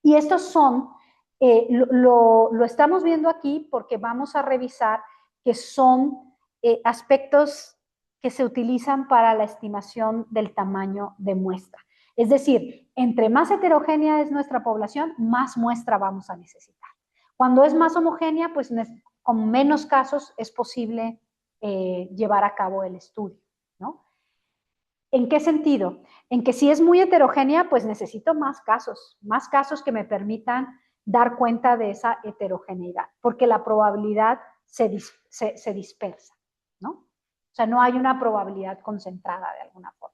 S2: Y estos son, lo estamos viendo aquí porque vamos a revisar que son aspectos que se utilizan para la estimación del tamaño de muestra. Es decir, entre más heterogénea es nuestra población, más muestra vamos a necesitar. Cuando es más homogénea, pues con menos casos es posible llevar a cabo el estudio, ¿no? ¿En qué sentido? En que si es muy heterogénea, pues necesito más casos que me permitan dar cuenta de esa heterogeneidad, porque la probabilidad se dispersa, ¿no? O sea, no hay una probabilidad concentrada de alguna forma.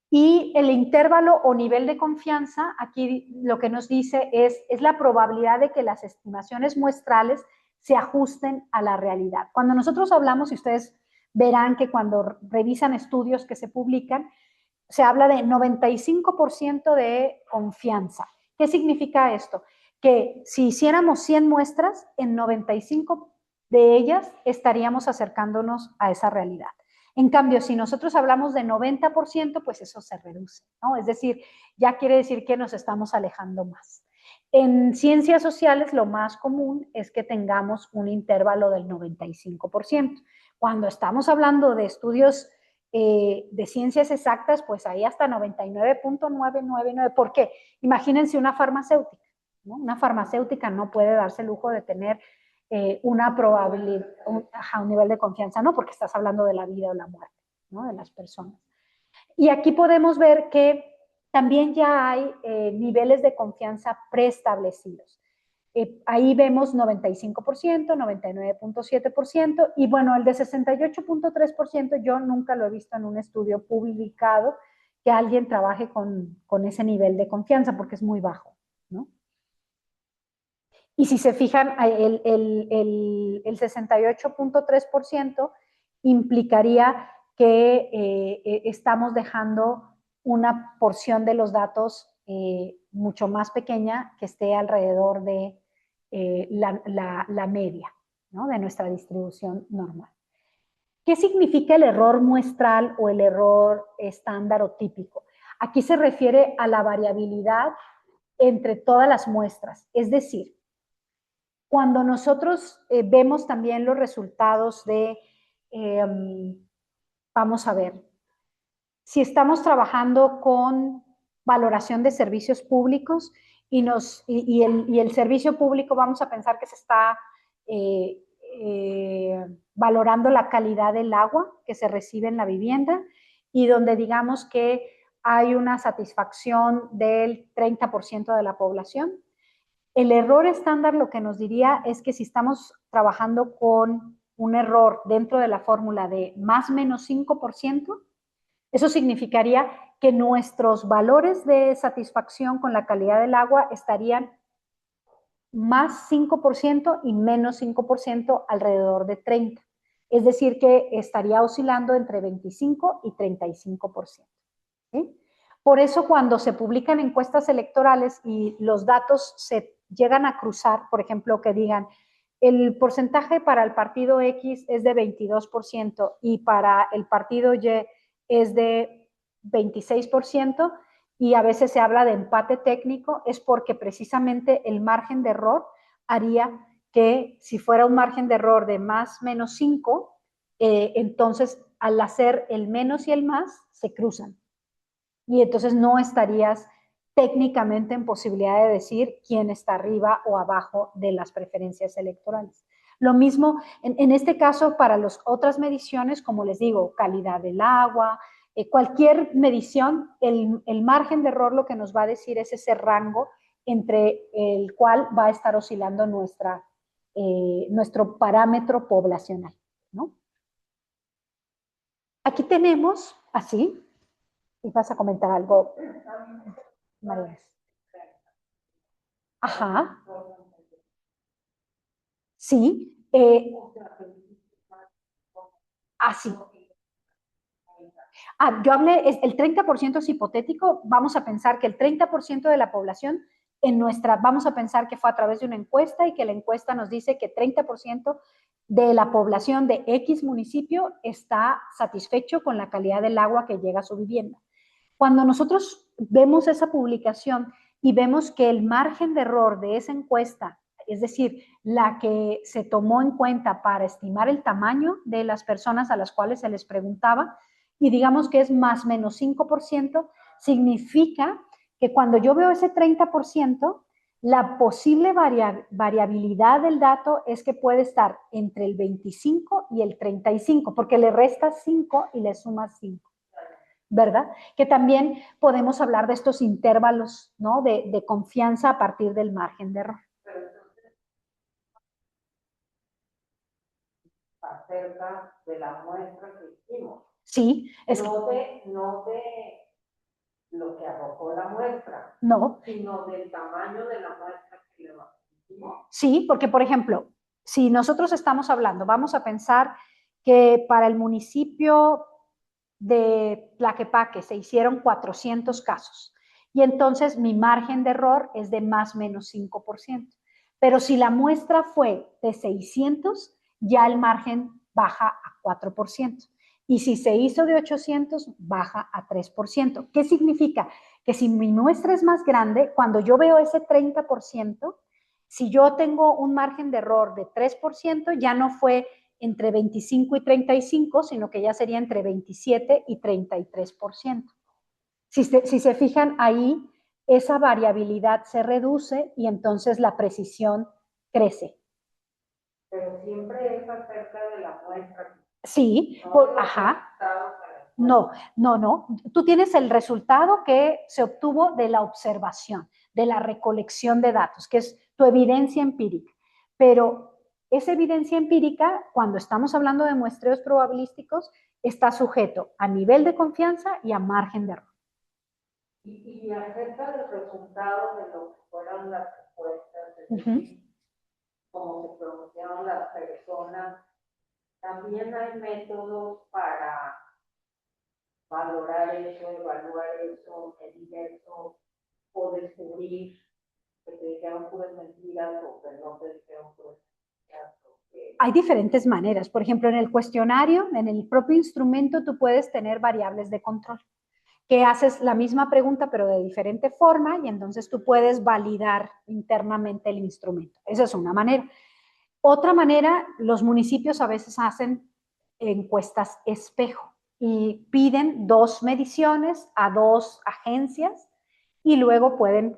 S2: Y el intervalo o nivel de confianza, aquí lo que nos dice es la probabilidad de que las estimaciones muestrales se ajusten a la realidad. Cuando nosotros hablamos, y ustedes verán que cuando revisan estudios que se publican, se habla de 95% de confianza. ¿Qué significa esto? Que si hiciéramos 100 muestras, en 95 de ellas estaríamos acercándonos a esa realidad. En cambio, si nosotros hablamos de 90%, pues eso se reduce, ¿no? Es decir, ya quiere decir que nos estamos alejando más. En ciencias sociales, lo más común es que tengamos un intervalo del 95%. Cuando estamos hablando de estudios de ciencias exactas, pues ahí hasta 99.999. ¿Por qué? Imagínense una farmacéutica, ¿no? Una farmacéutica no puede darse el lujo de tener una probabilidad, un nivel de confianza, no, porque estás hablando de la vida o la muerte, ¿no? De las personas. Y aquí podemos ver que también ya hay niveles de confianza preestablecidos. Ahí vemos 95%, 99.7% y bueno, el de 68.3% yo nunca lo he visto en un estudio publicado que alguien trabaje con ese nivel de confianza porque es muy bajo, ¿no? Y si se fijan, el 68.3% implicaría que estamos dejando una porción de los datos mucho más pequeña que esté alrededor de la media, ¿no? De nuestra distribución normal. ¿Qué significa el error muestral o el error estándar o típico? Aquí se refiere a la variabilidad entre todas las muestras, es decir, cuando nosotros vemos también los resultados de, vamos a ver, si estamos trabajando con valoración de servicios públicos y el servicio público vamos a pensar que se está valorando la calidad del agua que se recibe en la vivienda y donde digamos que hay una satisfacción del 30% de la población. El error estándar lo que nos diría es que si estamos trabajando con un error dentro de la fórmula de más menos 5%, eso significaría que nuestros valores de satisfacción con la calidad del agua estarían más 5% y menos 5% alrededor de 30%. Es decir, que estaría oscilando entre 25 y 35%. ¿Sí? Por eso cuando se publican encuestas electorales y los datos se llegan a cruzar, por ejemplo, que digan el porcentaje para el partido X es de 22% y para el partido Y es de 26%, y a veces se habla de empate técnico, es porque precisamente el margen de error haría que si fuera un margen de error de más menos 5, entonces al hacer el menos y el más se cruzan. Y entonces no estarías técnicamente en posibilidad de decir quién está arriba o abajo de las preferencias electorales. Lo mismo en este caso para las otras mediciones, como les digo, calidad del agua, cualquier medición, el margen de error lo que nos va a decir es ese rango entre el cual va a estar oscilando nuestro parámetro poblacional, ¿no? Aquí tenemos, así, y vas a comentar algo, María. Ajá. Sí. Así. Yo hablé, el 30% es hipotético, vamos a pensar que el 30% de la población vamos a pensar que fue a través de una encuesta y que la encuesta nos dice que 30% de la población de X municipio está satisfecho con la calidad del agua que llega a su vivienda. Cuando nosotros vemos esa publicación y vemos que el margen de error de esa encuesta, es decir, la que se tomó en cuenta para estimar el tamaño de las personas a las cuales se les preguntaba, y digamos que es más o menos 5%, significa que cuando yo veo ese 30%, la posible variabilidad del dato es que puede estar entre el 25 y el 35, porque le restas 5 y le sumas 5. ¿Verdad? Que también podemos hablar de estos intervalos, ¿no? De confianza a partir del margen de error.
S4: Acerca de la muestra que hicimos.
S2: Sí,
S4: no de lo que arrojó la muestra,
S2: no,
S4: sino del tamaño de la muestra que le hicimos.
S2: Sí, porque por ejemplo, si nosotros estamos hablando, vamos a pensar que para el municipio de Tlaquepaque se hicieron 400 casos y entonces mi margen de error es de más o menos 5%. Pero si la muestra fue de 600, ya el margen baja a 4%. Y si se hizo de 800, baja a 3%. ¿Qué significa? Que si mi muestra es más grande, cuando yo veo ese 30%, si yo tengo un margen de error de 3%, ya no fue entre 25 y 35, sino que ya sería entre 27 y 33%. Si se fijan ahí, esa variabilidad se reduce y entonces la precisión crece.
S4: Pero siempre es acerca de la muestra.
S2: Sí, ajá. No. Tú tienes el resultado que se obtuvo de la observación, de la recolección de datos, que es tu evidencia empírica. Pero esa evidencia empírica, cuando estamos hablando de muestreos probabilísticos, está sujeto a nivel de confianza y a margen de error.
S4: Y acerca del resultado de lo que fueron las respuestas, es decir, cómo se pronunciaron las personas, también hay métodos para valorar eso, evaluar eso, medir eso, o descubrir que te dijeron puras mentiras o que no te dijeron puras mentiras.
S2: Hay diferentes maneras. Por ejemplo, en el cuestionario, en el propio instrumento, tú puedes tener variables de control, que haces la misma pregunta pero de diferente forma y entonces tú puedes validar internamente el instrumento. Esa es una manera. Otra manera, los municipios a veces hacen encuestas espejo y piden 2 mediciones a 2 agencias y luego pueden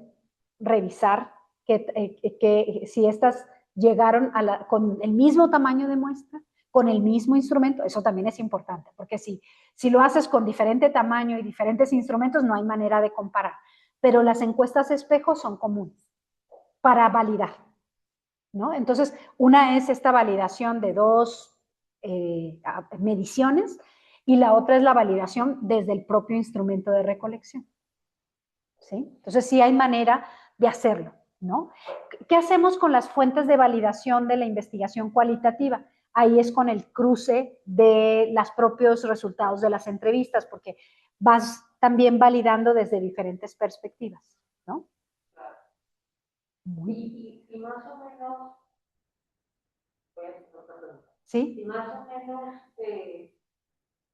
S2: revisar que si estas llegaron con el mismo tamaño de muestra, con el mismo instrumento, eso también es importante, porque si lo haces con diferente tamaño y diferentes instrumentos, no hay manera de comparar. Pero las encuestas espejo son comunes para validar, ¿no? Entonces, una es esta validación de 2 mediciones y la otra es la validación desde el propio instrumento de recolección. ¿Sí? Entonces, sí hay manera de hacerlo, ¿no? ¿Qué hacemos con las fuentes de validación de la investigación cualitativa? Ahí es con el cruce de los propios resultados de las entrevistas, porque vas también validando desde diferentes perspectivas, ¿no?
S4: Y más o menos, voy a hacer otra pregunta.
S2: ¿Sí?
S4: Y más o menos,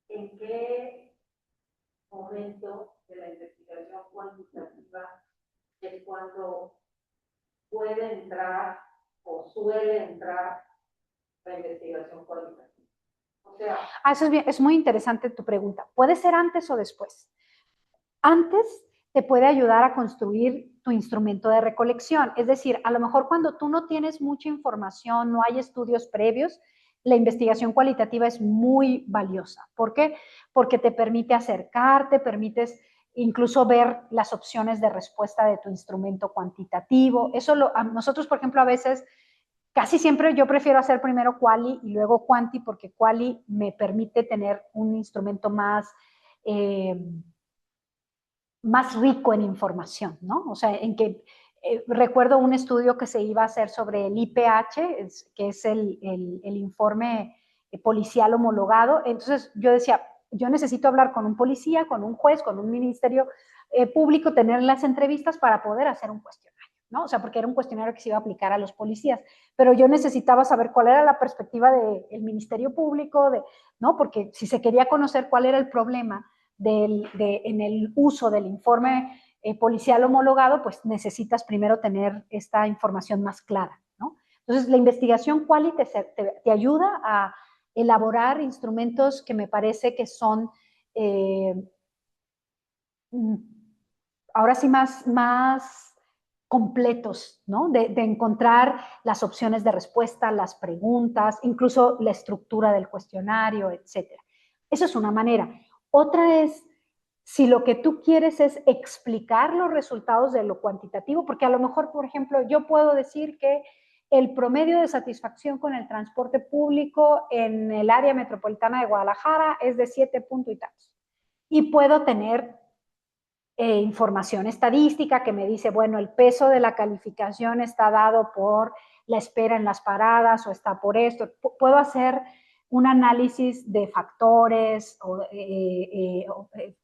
S4: ¿en qué momento de la investigación cuantitativa es cuando puede entrar o suele entrar la investigación cualitativa? O sea,
S2: eso es muy interesante tu pregunta. ¿Puede ser antes o después? Antes te puede ayudar a construir tu instrumento de recolección. Es decir, a lo mejor cuando tú no tienes mucha información, no hay estudios previos, la investigación cualitativa es muy valiosa. ¿Por qué? Porque te permite acercarte, permites incluso ver las opciones de respuesta de tu instrumento cuantitativo. Nosotros, por ejemplo, a veces, casi siempre yo prefiero hacer primero quali y luego quanti, porque quali me permite tener un instrumento más rico en información, ¿no? O sea, en que recuerdo un estudio que se iba a hacer sobre el IPH, que es el informe policial homologado. Entonces yo decía, yo necesito hablar con un policía, con un juez, con un ministerio público, tener las entrevistas para poder hacer un cuestionario, ¿no? O sea, porque era un cuestionario que se iba a aplicar a los policías, pero yo necesitaba saber cuál era la perspectiva del ministerio público, ¿no? Porque si se quería conocer cuál era el problema en el uso del informe policial homologado, pues necesitas primero tener esta información más clara, ¿no? Entonces, la investigación quali te ayuda a elaborar instrumentos que me parece que son ahora sí más completos, ¿no? De encontrar las opciones de respuesta, las preguntas, incluso la estructura del cuestionario, etcétera. Eso es una manera. Otra es si lo que tú quieres es explicar los resultados de lo cuantitativo, porque a lo mejor, por ejemplo, yo puedo decir que el promedio de satisfacción con el transporte público en el área metropolitana de Guadalajara es de 7 puntos y tantos. Y puedo tener información estadística que me dice, bueno, el peso de la calificación está dado por la espera en las paradas o está por esto. Puedo hacer un análisis de factores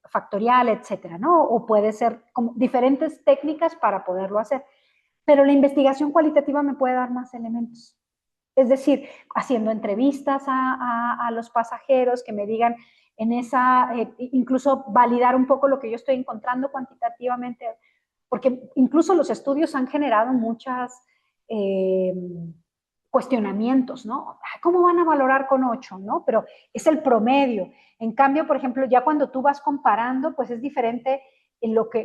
S2: factorial, etcétera, ¿no? O puede ser como diferentes técnicas para poderlo hacer. Pero la investigación cualitativa me puede dar más elementos. Es decir, haciendo entrevistas a los pasajeros que me digan incluso validar un poco lo que yo estoy encontrando cuantitativamente, porque incluso los estudios han generado muchos cuestionamientos, ¿no? ¿Cómo van a valorar con 8, no? Pero es el promedio. En cambio, por ejemplo, ya cuando tú vas comparando, pues es diferente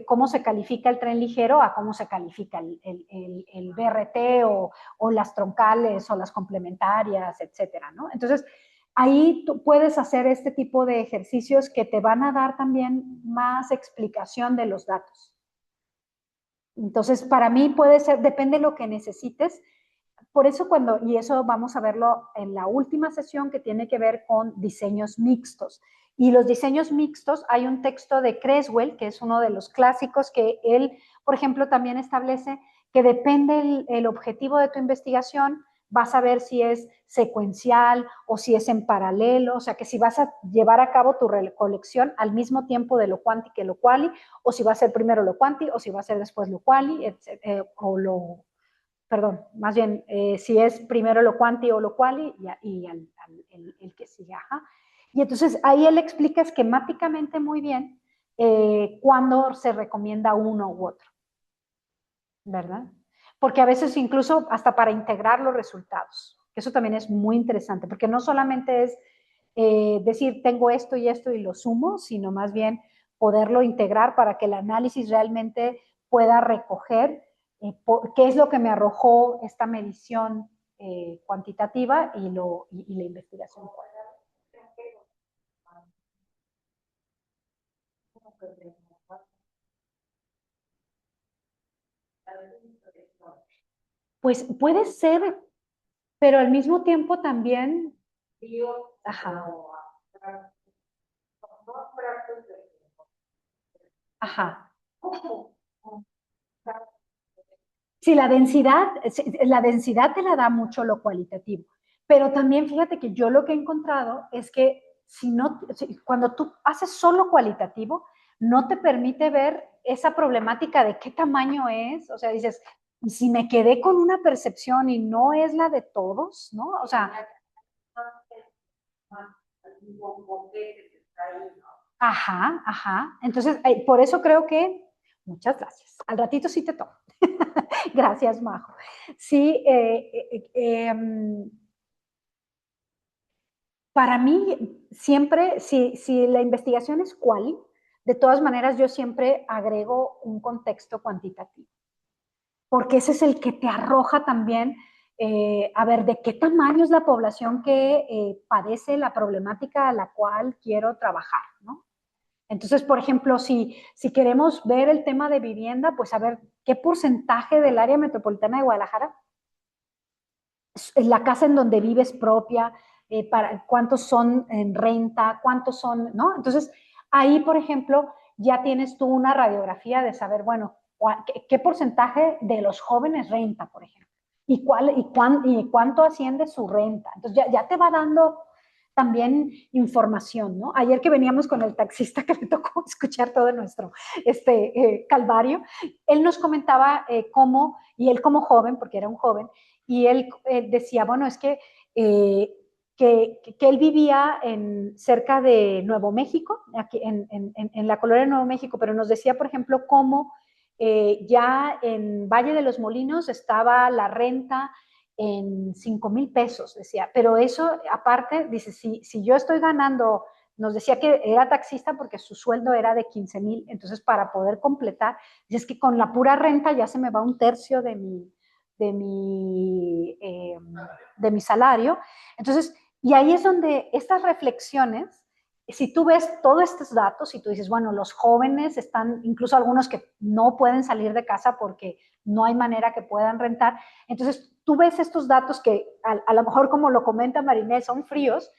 S2: cómo se califica el tren ligero a cómo se califica el BRT o las troncales o las complementarias, etcétera, ¿no? Entonces, ahí tú puedes hacer este tipo de ejercicios que te van a dar también más explicación de los datos. Entonces, para mí puede ser, depende de lo que necesites. Por eso y eso vamos a verlo en la última sesión que tiene que ver con diseños mixtos. Y los diseños mixtos, hay un texto de Creswell, que es uno de los clásicos, que él, por ejemplo, también establece que depende el objetivo de tu investigación, vas a ver si es secuencial o si es en paralelo, o sea que si vas a llevar a cabo tu recolección al mismo tiempo de lo quanti que lo quali, o si va a ser primero lo quanti, o si va a ser después lo quali, más bien, si es primero lo quanti o lo quali y el que sigue. Ajá. Y entonces ahí él explica esquemáticamente muy bien cuándo se recomienda uno u otro, ¿verdad? Porque a veces incluso hasta para integrar los resultados, eso también es muy interesante, porque no solamente es decir, tengo esto y lo sumo, sino más bien poderlo integrar para que el análisis realmente pueda recoger qué es lo que me arrojó esta medición cuantitativa y la investigación. Pues puede ser, pero al mismo tiempo también. Ajá. Ajá. Sí, la densidad te la da mucho lo cualitativo, pero también fíjate que yo lo que he encontrado es que cuando tú haces solo cualitativo, no te permite ver esa problemática de qué tamaño es, o sea, dices, si me quedé con una percepción y no es la de todos, ¿no? O sea, ajá. Entonces, por eso creo que, muchas gracias. Al ratito sí te tomo. Gracias, Majo. Sí, para mí siempre, si la investigación es quali, de todas maneras yo siempre agrego un contexto cuantitativo, porque ese es el que te arroja también, a ver, de qué tamaño es la población que padece la problemática a la cual quiero trabajar, ¿no? Entonces, por ejemplo, si queremos ver el tema de vivienda, pues a ver, ¿qué porcentaje del área metropolitana de Guadalajara es la casa en donde vives propia? ¿Cuántos son en renta? ¿Cuántos son, no? Entonces, ahí, por ejemplo, ya tienes tú una radiografía de saber, bueno, qué porcentaje de los jóvenes renta, por ejemplo, y cuánto asciende su renta. Entonces, ya te va dando también información, ¿no? Ayer que veníamos con el taxista que le tocó escuchar todo nuestro calvario, él nos comentaba cómo, y él como joven, porque era un joven, y él decía, bueno, es que él vivía cerca de Nuevo México, aquí en la colonia de Nuevo México, pero nos decía, por ejemplo, cómo ya en Valle de los Molinos estaba la renta en 5,000 pesos, decía, pero eso aparte, dice, si yo estoy ganando, nos decía que era taxista porque su sueldo era de 15,000, entonces para poder completar, dice, es que con la pura renta ya se me va un tercio de mi salario. Entonces, y ahí es donde estas reflexiones, si tú ves todos estos datos y tú dices, bueno, los jóvenes están, incluso algunos que no pueden salir de casa porque no hay manera que puedan rentar, entonces tú ves estos datos que a lo mejor, como lo comenta Marinés, son fríos,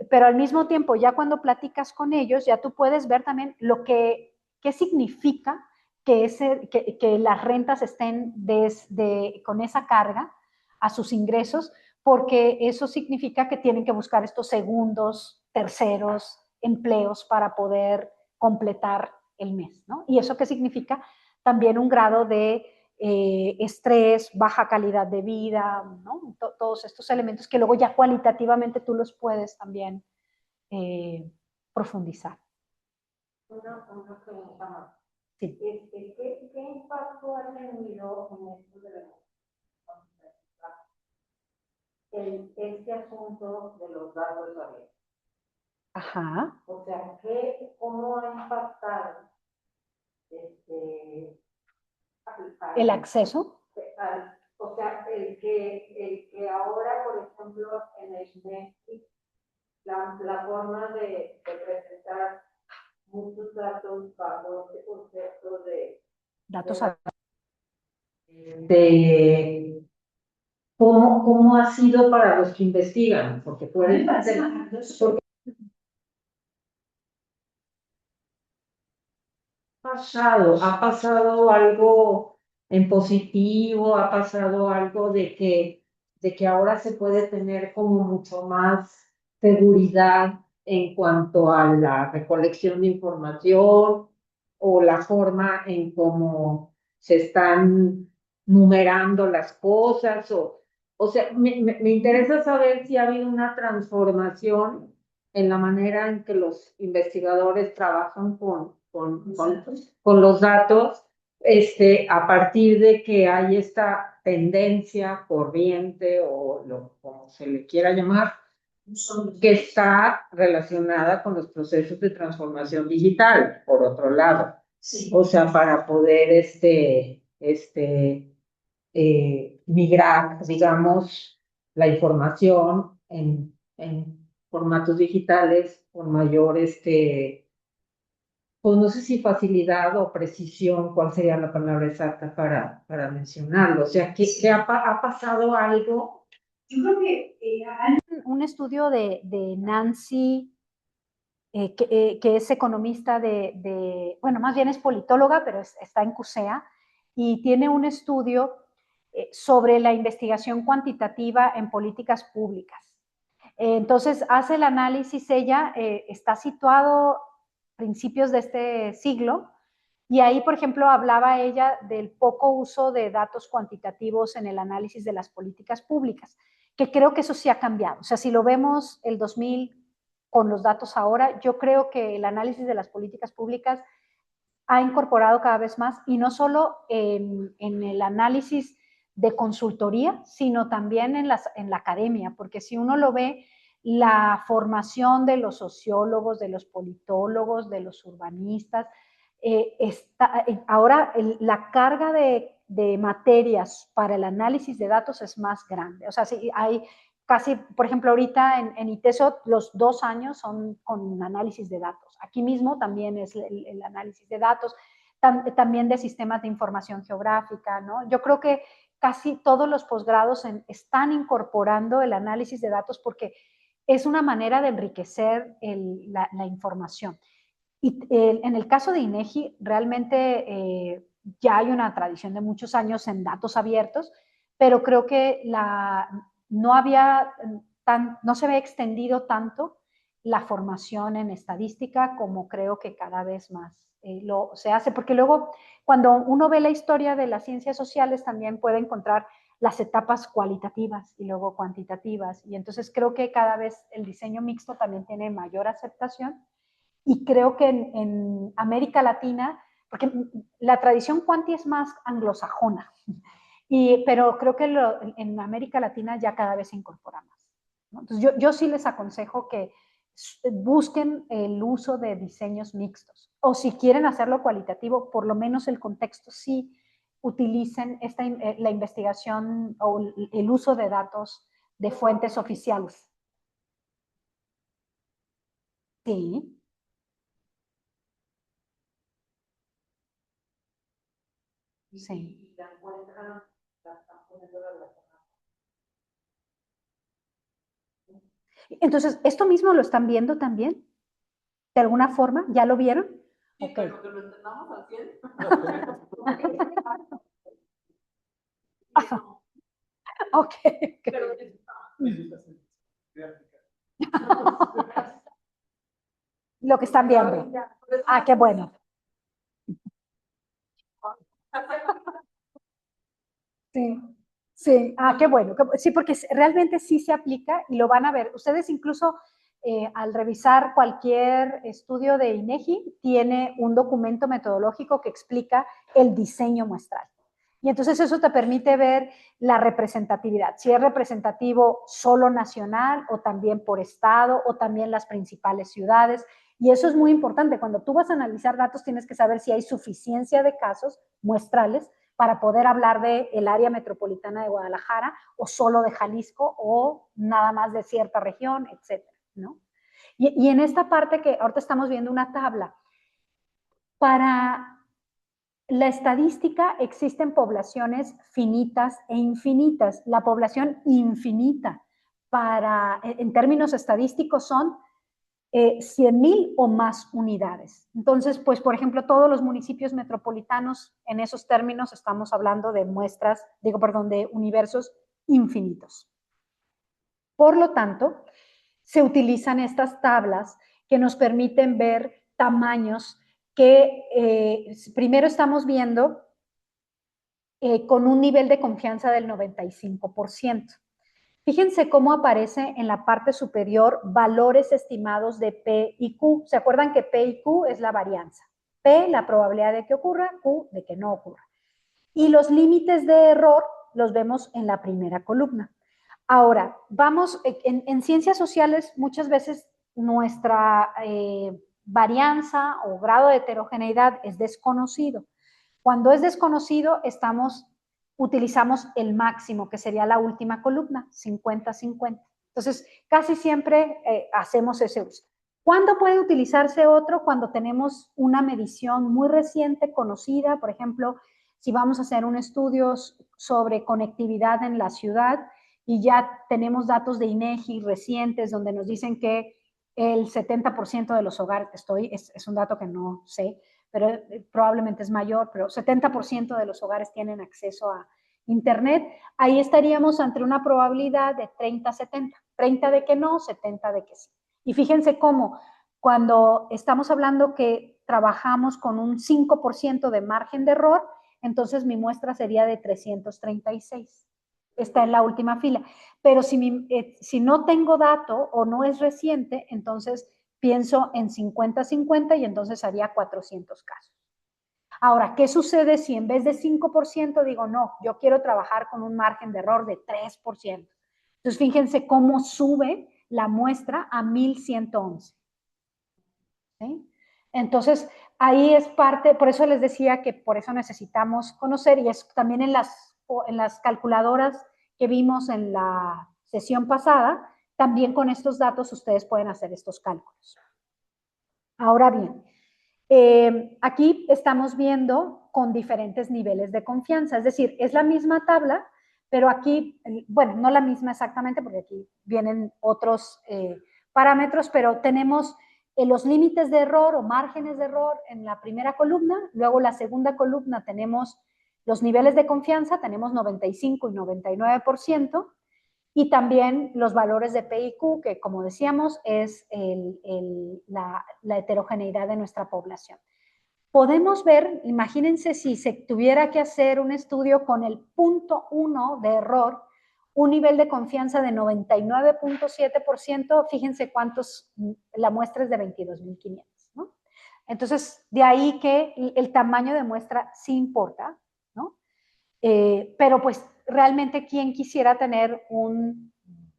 S2: pero al mismo tiempo ya cuando platicas con ellos, ya tú puedes ver también qué significa que las rentas estén con esa carga a sus ingresos, porque eso significa que tienen que buscar estos segundos, terceros empleos para poder completar el mes, ¿no? ¿Y eso qué significa? También un grado de estrés, baja calidad de vida, ¿no? Todos estos elementos que luego ya cualitativamente tú los puedes también profundizar.
S4: Una pregunta más.
S2: Sí.
S4: ¿Qué impacto ha tenido en esto de la este asunto de los datos abiertos?
S2: Ajá.
S4: O sea, ¿cómo ha impactado
S2: el acceso?
S4: O sea, el que ahora, por ejemplo, en el Netflix, la forma de presentar muchos datos bajo este concepto
S2: Datos
S4: de cómo ha sido para los que investigan, porque pueden hacer, porque ha pasado algo en positivo, ha pasado algo de que ahora se puede tener como mucho más seguridad en cuanto a la recolección de información o la forma en cómo se están numerando las cosas. O sea, me interesa saber si ha habido una transformación en la manera en que los investigadores trabajan con los datos, a partir de que hay esta tendencia, corriente o como se le quiera llamar, que está relacionada con los procesos de transformación digital, por otro lado. Sí. O sea, para poder migrar, digamos, la información en formatos digitales con mayor, pues no sé si facilidad o precisión, cuál sería la palabra exacta para mencionarlo. O sea, ¿qué ha pasado algo?
S2: Yo creo que hay un estudio de Nancy, que es economista bueno, más bien es politóloga, pero está en CUSEA, y tiene un estudio sobre la investigación cuantitativa en políticas públicas. Entonces, hace el análisis, ella está situado a principios de este siglo, y ahí, por ejemplo, hablaba ella del poco uso de datos cuantitativos en el análisis de las políticas públicas, que creo que eso sí ha cambiado. O sea, si lo vemos el 2000 con los datos ahora, yo creo que el análisis de las políticas públicas ha incorporado cada vez más, y no solo en el análisis de consultoría, sino también en la academia, porque si uno lo ve, la formación de los sociólogos, de los politólogos, de los urbanistas. Ahora la carga de materias para el análisis de datos es más grande. O sea, sí, hay casi, por ejemplo, ahorita en ITESO los 2 años son con análisis de datos. Aquí mismo también es el análisis de datos, también de sistemas de información geográfica, ¿no? Yo creo que casi todos los posgrados están incorporando el análisis de datos porque es una manera de enriquecer la información. Y en el caso de INEGI, realmente ya hay una tradición de muchos años en datos abiertos, pero creo que no se había extendido tanto la formación en estadística como creo que cada vez más se hace, porque luego cuando uno ve la historia de las ciencias sociales también puede encontrar las etapas cualitativas y luego cuantitativas, y entonces creo que cada vez el diseño mixto también tiene mayor aceptación. Y creo que en América Latina, porque la tradición cuanti es más anglosajona, pero creo que en América Latina ya cada vez se incorpora más, ¿no? Entonces yo sí les aconsejo que busquen el uso de diseños mixtos, o si quieren hacerlo cualitativo, por lo menos el contexto sí utilicen la investigación o el uso de datos de fuentes oficiales. Sí. Sí.
S4: Y la encuentran, la están poniendo relacionada.
S2: Entonces, ¿esto mismo lo están viendo también? ¿De alguna forma? ¿Ya lo vieron?
S4: Sí,
S2: okay.
S4: Pero que lo entendamos al 100.
S2: Ok.
S4: Pero
S2: Lo que están viendo. Ah, qué bueno. Sí, sí, qué bueno. Sí, porque realmente sí se aplica y lo van a ver. Ustedes incluso al revisar cualquier estudio de INEGI, tiene un documento metodológico que explica el diseño muestral. Y entonces eso te permite ver la representatividad, si es representativo solo nacional o también por estado o también las principales ciudades. Y eso es muy importante. Cuando tú vas a analizar datos, tienes que saber si hay suficiencia de casos muestrales para poder hablar del área metropolitana de Guadalajara o solo de Jalisco o nada más de cierta región, etcétera, ¿no? Y en esta parte que ahorita estamos viendo una tabla, para la estadística existen poblaciones finitas e infinitas. La población infinita en términos estadísticos son 100,000 o más unidades. Entonces, pues, por ejemplo, todos los municipios metropolitanos, en esos términos estamos hablando de de universos infinitos. Por lo tanto, se utilizan estas tablas que nos permiten ver tamaños que primero estamos viendo con un nivel de confianza del 95%. Fíjense cómo aparece en la parte superior valores estimados de P y Q. ¿Se acuerdan que P y Q es la varianza? P, la probabilidad de que ocurra, Q, de que no ocurra. Y los límites de error los vemos en la primera columna. Ahora, en ciencias sociales muchas veces nuestra varianza o grado de heterogeneidad es desconocido. Cuando es desconocido, utilizamos el máximo, que sería la última columna, 50-50. Entonces, casi siempre hacemos ese uso. ¿Cuándo puede utilizarse otro? Cuando tenemos una medición muy reciente, conocida, por ejemplo, si vamos a hacer un estudio sobre conectividad en la ciudad y ya tenemos datos de INEGI recientes donde nos dicen que el 70% de los hogares, es un dato que no sé, pero probablemente es mayor, pero 70% de los hogares tienen acceso a Internet. Ahí estaríamos ante una probabilidad de 30-70, 30 de que no, 70 de que sí. Y fíjense cómo cuando estamos hablando que trabajamos con un 5% de margen de error, entonces mi muestra sería de 336. Está en la última fila. Pero si no tengo dato o no es reciente, entonces pienso en 50-50 y entonces haría 400 casos. Ahora, ¿qué sucede si en vez de 5% digo, no, yo quiero trabajar con un margen de error de 3%? Entonces, fíjense cómo sube la muestra a 1111. ¿Sí? Entonces, ahí es parte, por eso les decía que por eso necesitamos conocer, y es también en las calculadoras que vimos en la sesión pasada, también con estos datos ustedes pueden hacer estos cálculos. Ahora bien, aquí estamos viendo con diferentes niveles de confianza, es decir, es la misma tabla, pero aquí, bueno, no la misma exactamente, porque aquí vienen otros parámetros, pero tenemos los límites de error o márgenes de error en la primera columna, luego la segunda columna tenemos los niveles de confianza, tenemos 95 y 99%, y también los valores de P y Q, que como decíamos es la heterogeneidad de nuestra población. Podemos ver, imagínense si se tuviera que hacer un estudio con el 0.1 de error, un nivel de confianza de 99.7%, fíjense cuántos, la muestra es de 22.500, ¿no? Entonces, de ahí que el tamaño de muestra sí importa, ¿no? Pero pues realmente quien quisiera tener un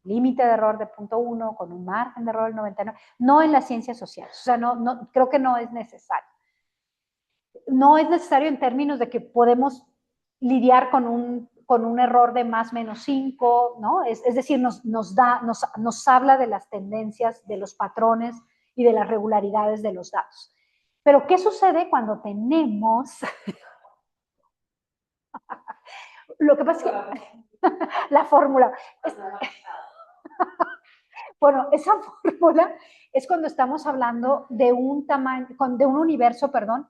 S2: límite de error de 0.1 con un margen de error del 99, no en las ciencias sociales, o sea, no, creo que no es necesario. No es necesario en términos de que podemos lidiar con un error de más menos 5, ¿no? Es decir, nos habla de las tendencias, de los patrones y de las regularidades de los datos. Pero, ¿qué sucede cuando tenemos... Lo que pasa es que la fórmula... Bueno, esa fórmula es cuando estamos hablando de un tamaño, de un universo, perdón,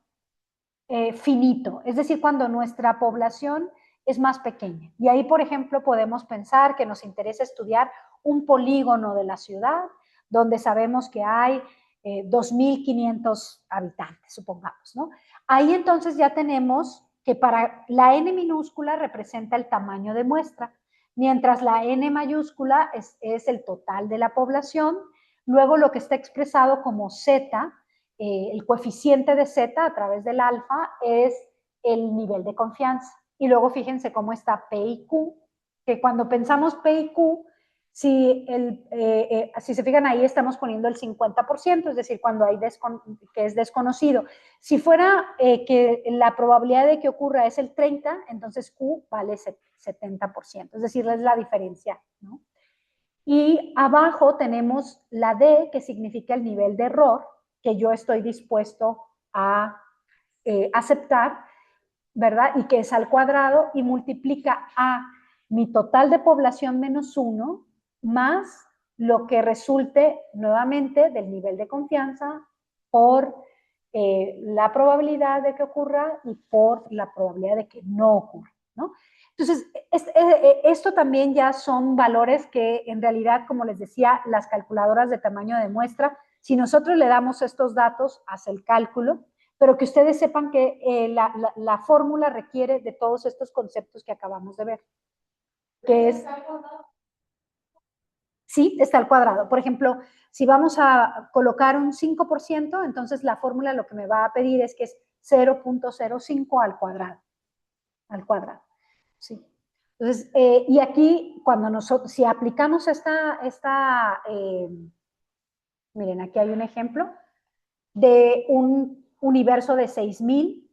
S2: finito, es decir, cuando nuestra población es más pequeña. Y ahí, por ejemplo, podemos pensar que nos interesa estudiar un polígono de la ciudad donde sabemos que hay 2.500 habitantes, supongamos, ¿no? Ahí entonces ya tenemos que para la N minúscula representa el tamaño de muestra, mientras la N mayúscula es el total de la población, luego lo que está expresado como Z, el coeficiente de Z a través del alfa es el nivel de confianza. Y luego fíjense cómo está P y Q, que cuando pensamos P y Q, si se fijan ahí estamos poniendo el 50%, es decir, cuando hay que es desconocido. Si fuera que la probabilidad de que ocurra es el 30, entonces Q vale 70%, es decir, es la diferencia, ¿no? Y abajo tenemos la D, que significa el nivel de error, que yo estoy dispuesto a aceptar, ¿verdad? Y que es al cuadrado y multiplica a mi total de población menos 1 más lo que resulte nuevamente del nivel de confianza por la probabilidad de que ocurra y por la probabilidad de que no ocurra, ¿no? Entonces, esto también ya son valores que en realidad, como les decía, las calculadoras de tamaño de muestra, si nosotros le damos estos datos, hace el cálculo, pero que ustedes sepan que la fórmula requiere de todos estos conceptos que acabamos de ver. Que es, sí, está al cuadrado. Por ejemplo, si vamos a colocar un 5%, entonces la fórmula lo que me va a pedir es que es 0.05 al cuadrado. Al cuadrado, sí. Entonces, y aquí, cuando nosotros, si aplicamos miren, aquí hay un ejemplo de un universo de 6.000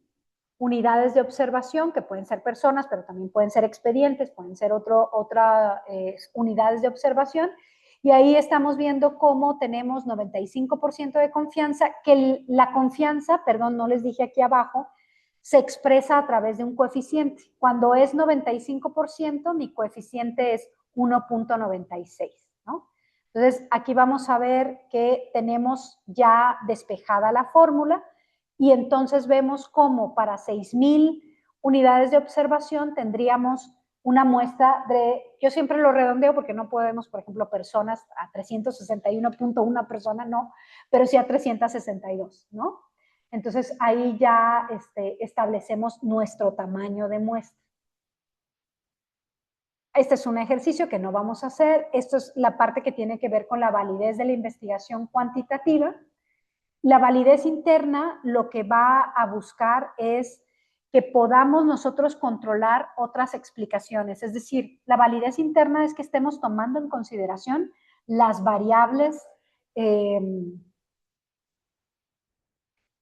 S2: unidades de observación, que pueden ser personas, pero también pueden ser expedientes, pueden ser otras unidades de observación, y ahí estamos viendo cómo tenemos 95% de confianza, que la confianza, perdón, no les dije aquí abajo, se expresa a través de un coeficiente. Cuando es 95%, mi coeficiente es 1.96, ¿no? Entonces, aquí vamos a ver que tenemos ya despejada la fórmula y entonces vemos cómo para 6.000 unidades de observación tendríamos una muestra de, yo siempre lo redondeo porque no podemos, por ejemplo, personas a 361.1 persona, no, pero sí a 362, ¿no? Entonces, ahí ya establecemos nuestro tamaño de muestra. Este es un ejercicio que no vamos a hacer. Esto es la parte que tiene que ver con la validez de la investigación cuantitativa. La validez interna lo que va a buscar es que podamos nosotros controlar otras explicaciones. Es decir, la validez interna es que estemos tomando en consideración las variables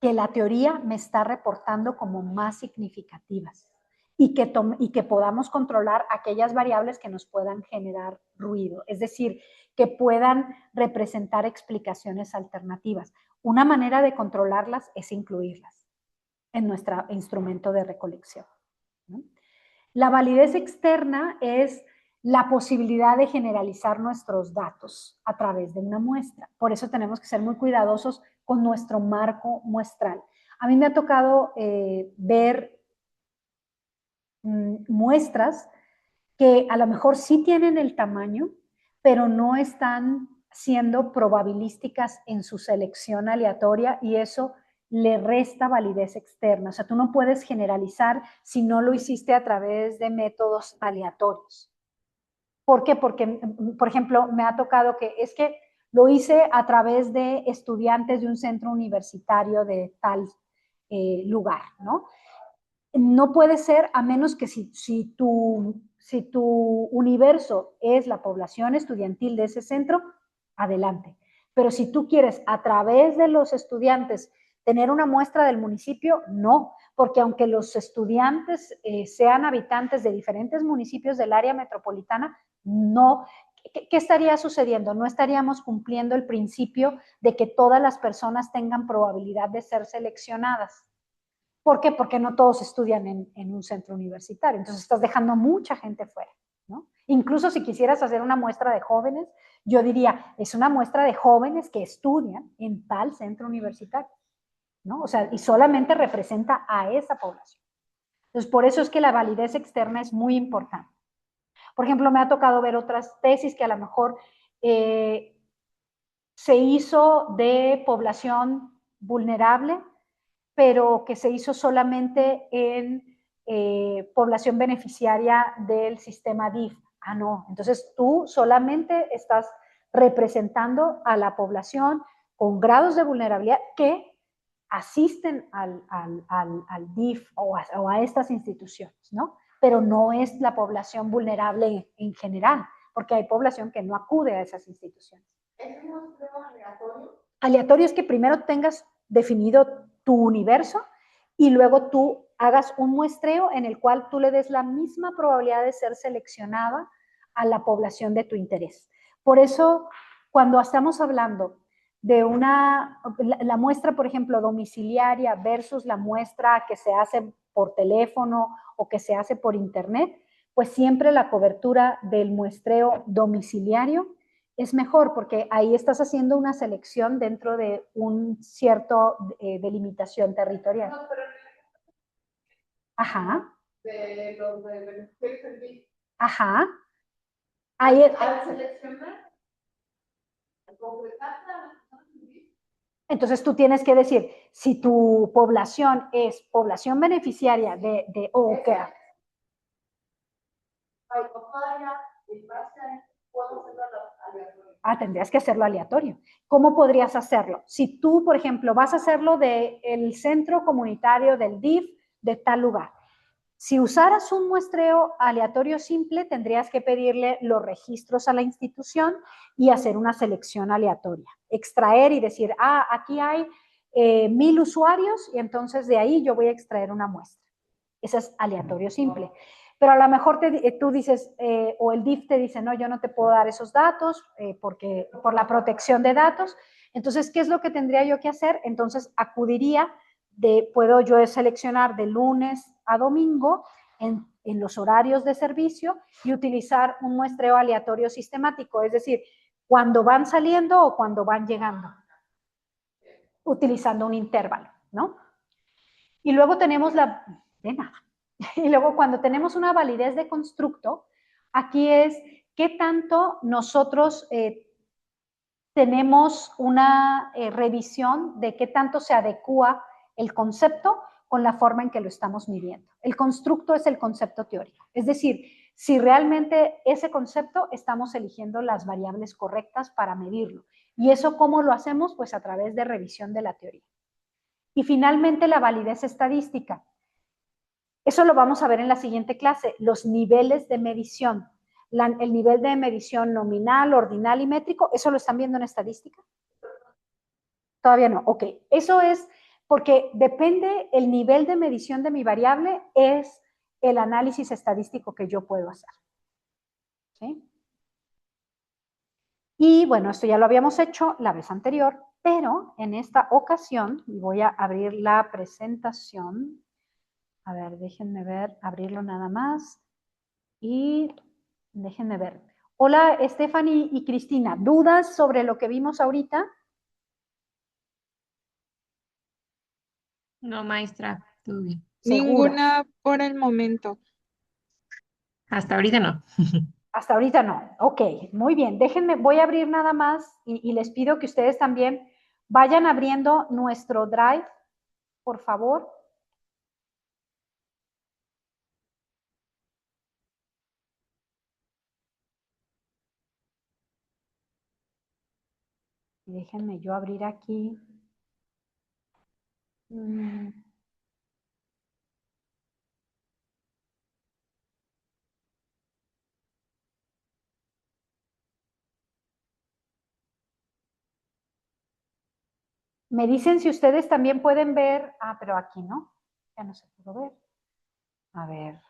S2: que la teoría me está reportando como más significativas y que podamos controlar aquellas variables que nos puedan generar ruido, es decir, que puedan representar explicaciones alternativas. Una manera de controlarlas es incluirlas en nuestro instrumento de recolección, ¿no? La validez externa es la posibilidad de generalizar nuestros datos a través de una muestra. Por eso tenemos que ser muy cuidadosos con nuestro marco muestral. A mí me ha tocado ver muestras que a lo mejor sí tienen el tamaño, pero no están siendo probabilísticas en su selección aleatoria y eso le resta validez externa. O sea, tú no puedes generalizar si no lo hiciste a través de métodos aleatorios. ¿Por qué? Porque, por ejemplo, me ha tocado que es que lo hice a través de estudiantes de un centro universitario de tal lugar, ¿no? No puede ser a menos que si tu universo es la población estudiantil de ese centro, adelante. Pero si tú quieres a través de los estudiantes tener una muestra del municipio, no, porque aunque los estudiantes sean habitantes de diferentes municipios del área metropolitana, no. ¿Qué estaría sucediendo? No estaríamos cumpliendo el principio de que todas las personas tengan probabilidad de ser seleccionadas. ¿Por qué? Porque no todos estudian en un centro universitario, entonces estás dejando a mucha gente fuera, ¿no? Incluso si quisieras hacer una muestra de jóvenes, yo diría, es una muestra de jóvenes que estudian en tal centro universitario, ¿no? O sea, y solamente representa a esa población. Entonces, por eso es que la validez externa es muy importante. Por ejemplo, me ha tocado ver otras tesis que a lo mejor se hizo de población vulnerable, pero que se hizo solamente en población beneficiaria del sistema DIF. Ah, no. Entonces tú solamente estás representando a la población con grados de vulnerabilidad que asisten al DIF o a estas instituciones, ¿no? Pero no es la población vulnerable en general, porque hay población que no acude a esas instituciones.
S4: ¿Es un muestreo aleatorio?
S2: Aleatorio es que primero tengas definido tu universo y luego tú hagas un muestreo en el cual tú le des la misma probabilidad de ser seleccionada a la población de tu interés. Por eso, cuando estamos hablando de la muestra, por ejemplo, domiciliaria versus la muestra que se hace por teléfono o que se hace por internet, pues siempre la cobertura del muestreo domiciliario es mejor porque ahí estás haciendo una selección dentro de un cierto delimitación territorial.
S3: No, pero
S2: Ajá,
S3: de los de beneficiarios del DIF.
S2: ajá. Ahí,
S3: Al seleccionar, al completar la
S2: entonces tú tienes que decir, si tu población es población beneficiaria o que... Ah, tendrías que hacerlo aleatorio. ¿Cómo podrías hacerlo? Si tú, por ejemplo, vas a hacerlo del centro comunitario del DIF de tal lugar. Si usaras un muestreo aleatorio simple, tendrías que pedirle los registros a la institución y hacer una selección aleatoria. Extraer y decir, aquí hay 1000 usuarios y entonces de ahí yo voy a extraer una muestra. Ese es aleatorio simple. Pero a lo mejor tú dices, o el DIF te dice, no, yo no te puedo dar esos datos porque por la protección de datos. Entonces, ¿qué es lo que tendría yo que hacer? Entonces, acudiría puedo yo seleccionar de lunes a domingo en los horarios de servicio y utilizar un muestreo aleatorio sistemático, es decir, cuando van saliendo o cuando van llegando, utilizando un intervalo, ¿no? Y luego tenemos de nada. Y luego cuando tenemos una validez de constructo, aquí es qué tanto nosotros tenemos una revisión de qué tanto se adecua el concepto con la forma en que lo estamos midiendo. El constructo es el concepto teórico, es decir, si realmente ese concepto estamos eligiendo las variables correctas para medirlo. ¿Y eso cómo lo hacemos? Pues a través de revisión de la teoría. Y finalmente la validez estadística. Eso lo vamos a ver en la siguiente clase, los niveles de medición. el nivel de medición nominal, ordinal y métrico, ¿eso lo están viendo en estadística? Todavía no, ok. Eso es porque depende el nivel de medición de mi variable, es el análisis estadístico que yo puedo hacer. ¿Sí? Y bueno, esto ya lo habíamos hecho la vez anterior, pero en esta ocasión, y voy a abrir la presentación. A ver, déjenme ver, abrirlo nada más. Y déjenme ver. Hola, Stephanie y Cristina, ¿dudas sobre lo que vimos ahorita?
S5: No, maestra, todo bien.
S2: ¿Segura?
S3: Ninguna por el momento.
S5: Hasta ahorita no.
S2: Hasta ahorita no. Ok, muy bien. Déjenme, voy a abrir nada más y les pido que ustedes también vayan abriendo nuestro Drive, por favor. Déjenme yo abrir aquí. Me dicen si ustedes también pueden ver. Ah, pero aquí no. Ya no se pudo ver. A ver.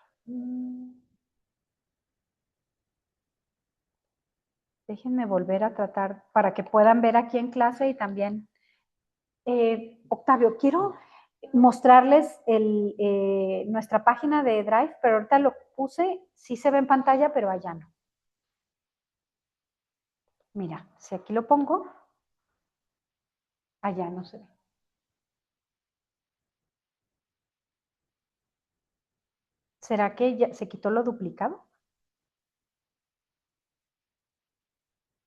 S2: Déjenme volver a tratar para que puedan ver aquí en clase y también. Octavio, quiero mostrarles nuestra página de Drive, pero ahorita lo puse, sí se ve en pantalla, pero allá no. Mira, si aquí lo pongo, allá no se ve. ¿Será que ya se quitó lo duplicado?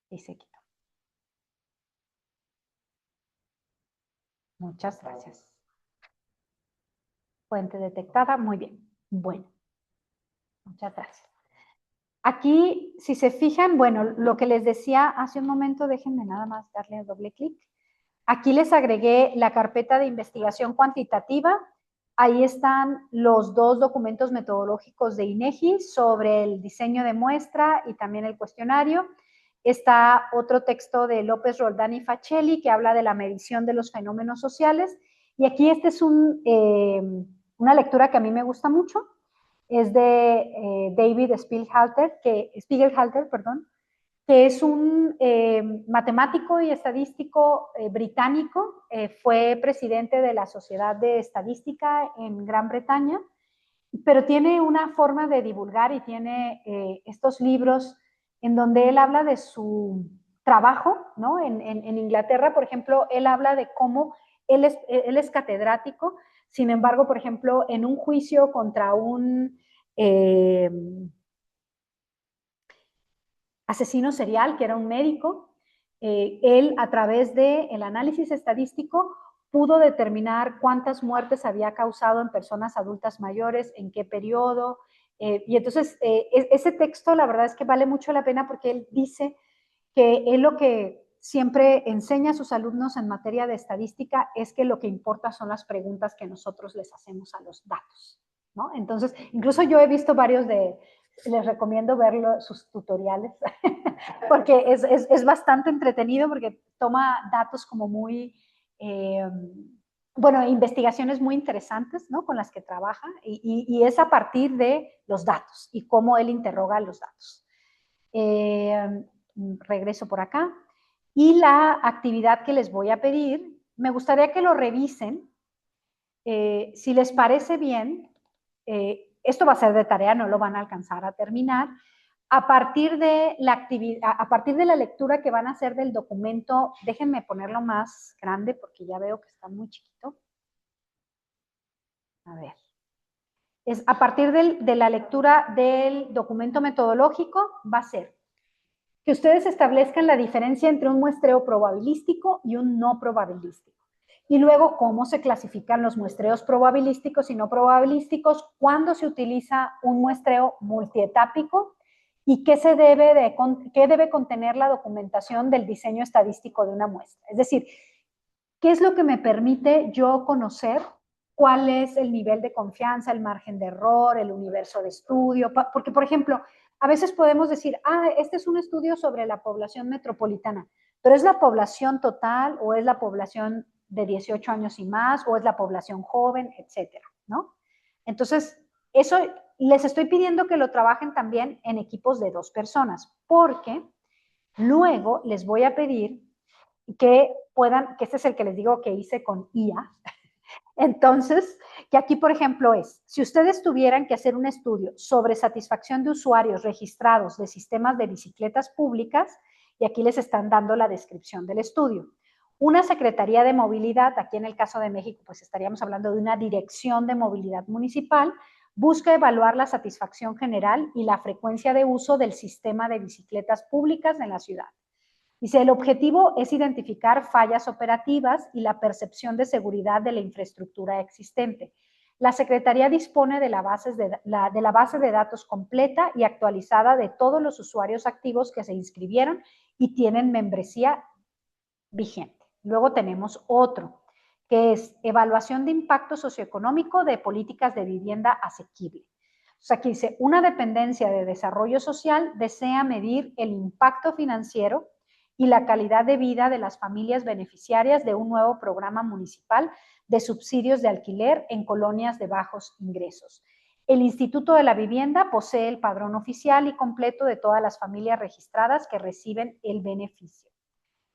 S2: Sí, se quitó. Muchas gracias. Fuente detectada, muy bien. Bueno, muchas gracias. Aquí, si se fijan, bueno, lo que les decía hace un momento, déjenme nada más darle doble clic. Aquí les agregué la carpeta de investigación cuantitativa. Ahí están los dos documentos metodológicos de INEGI sobre el diseño de muestra y también el cuestionario. Está otro texto de López Roldán y Facelli que habla de la medición de los fenómenos sociales. Y aquí este es una lectura que a mí me gusta mucho. Es de David Spiegelhalter, que es un matemático y estadístico británico, fue presidente de la Sociedad de Estadística en Gran Bretaña, pero tiene una forma de divulgar y tiene estos libros en donde él habla de su trabajo, ¿no? En Inglaterra, por ejemplo, él habla de cómo él es catedrático, sin embargo, por ejemplo, en un juicio contra un asesino serial, que era un médico, él a través del análisis estadístico pudo determinar cuántas muertes había causado en personas adultas mayores, en qué periodo, y entonces ese texto la verdad es que vale mucho la pena porque él dice que él lo que siempre enseña a sus alumnos en materia de estadística es que lo que importa son las preguntas que nosotros les hacemos a los datos, ¿no? Entonces, incluso yo he visto varios les recomiendo ver sus tutoriales, porque es bastante entretenido, porque toma datos como muy, bueno, investigaciones muy interesantes, ¿no? Con las que trabaja, y es a partir de los datos y cómo él interroga los datos. Regreso por acá. Y la actividad que les voy a pedir, me gustaría que lo revisen. Si les parece bien, esto va a ser de tarea, no lo van a alcanzar a terminar. A partir de la lectura que van a hacer del documento, déjenme ponerlo más grande porque ya veo que está muy chiquito. A ver. Es a partir de la lectura del documento metodológico, va a ser que ustedes establezcan la diferencia entre un muestreo probabilístico y un no probabilístico. Y luego, cómo se clasifican los muestreos probabilísticos y no probabilísticos, cuándo se utiliza un muestreo multietápico y qué debe contener la documentación del diseño estadístico de una muestra. Es decir, ¿qué es lo que me permite yo conocer cuál es el nivel de confianza, el margen de error, el universo de estudio? Porque, por ejemplo, a veces podemos decir, este es un estudio sobre la población metropolitana, pero ¿es la población total o es la población de 18 años y más o es la población joven, etcétera, ¿no? Entonces, eso les estoy pidiendo que lo trabajen también en equipos de 2 personas, porque luego les voy a pedir que puedan, que este es el que les digo que hice con IA. Entonces, que aquí, por ejemplo, si ustedes tuvieran que hacer un estudio sobre satisfacción de usuarios registrados de sistemas de bicicletas públicas, y aquí les están dando la descripción del estudio. Una Secretaría de Movilidad, aquí en el caso de México, pues estaríamos hablando de una Dirección de Movilidad Municipal, busca evaluar la satisfacción general y la frecuencia de uso del sistema de bicicletas públicas en la ciudad. Dice, el objetivo es identificar fallas operativas y la percepción de seguridad de la infraestructura existente. La Secretaría dispone de la base de datos completa y actualizada de todos los usuarios activos que se inscribieron y tienen membresía vigente. Luego tenemos otro, que es evaluación de impacto socioeconómico de políticas de vivienda asequible. O sea, aquí dice, una dependencia de desarrollo social desea medir el impacto financiero y la calidad de vida de las familias beneficiarias de un nuevo programa municipal de subsidios de alquiler en colonias de bajos ingresos. El Instituto de la Vivienda posee el padrón oficial y completo de todas las familias registradas que reciben el beneficio.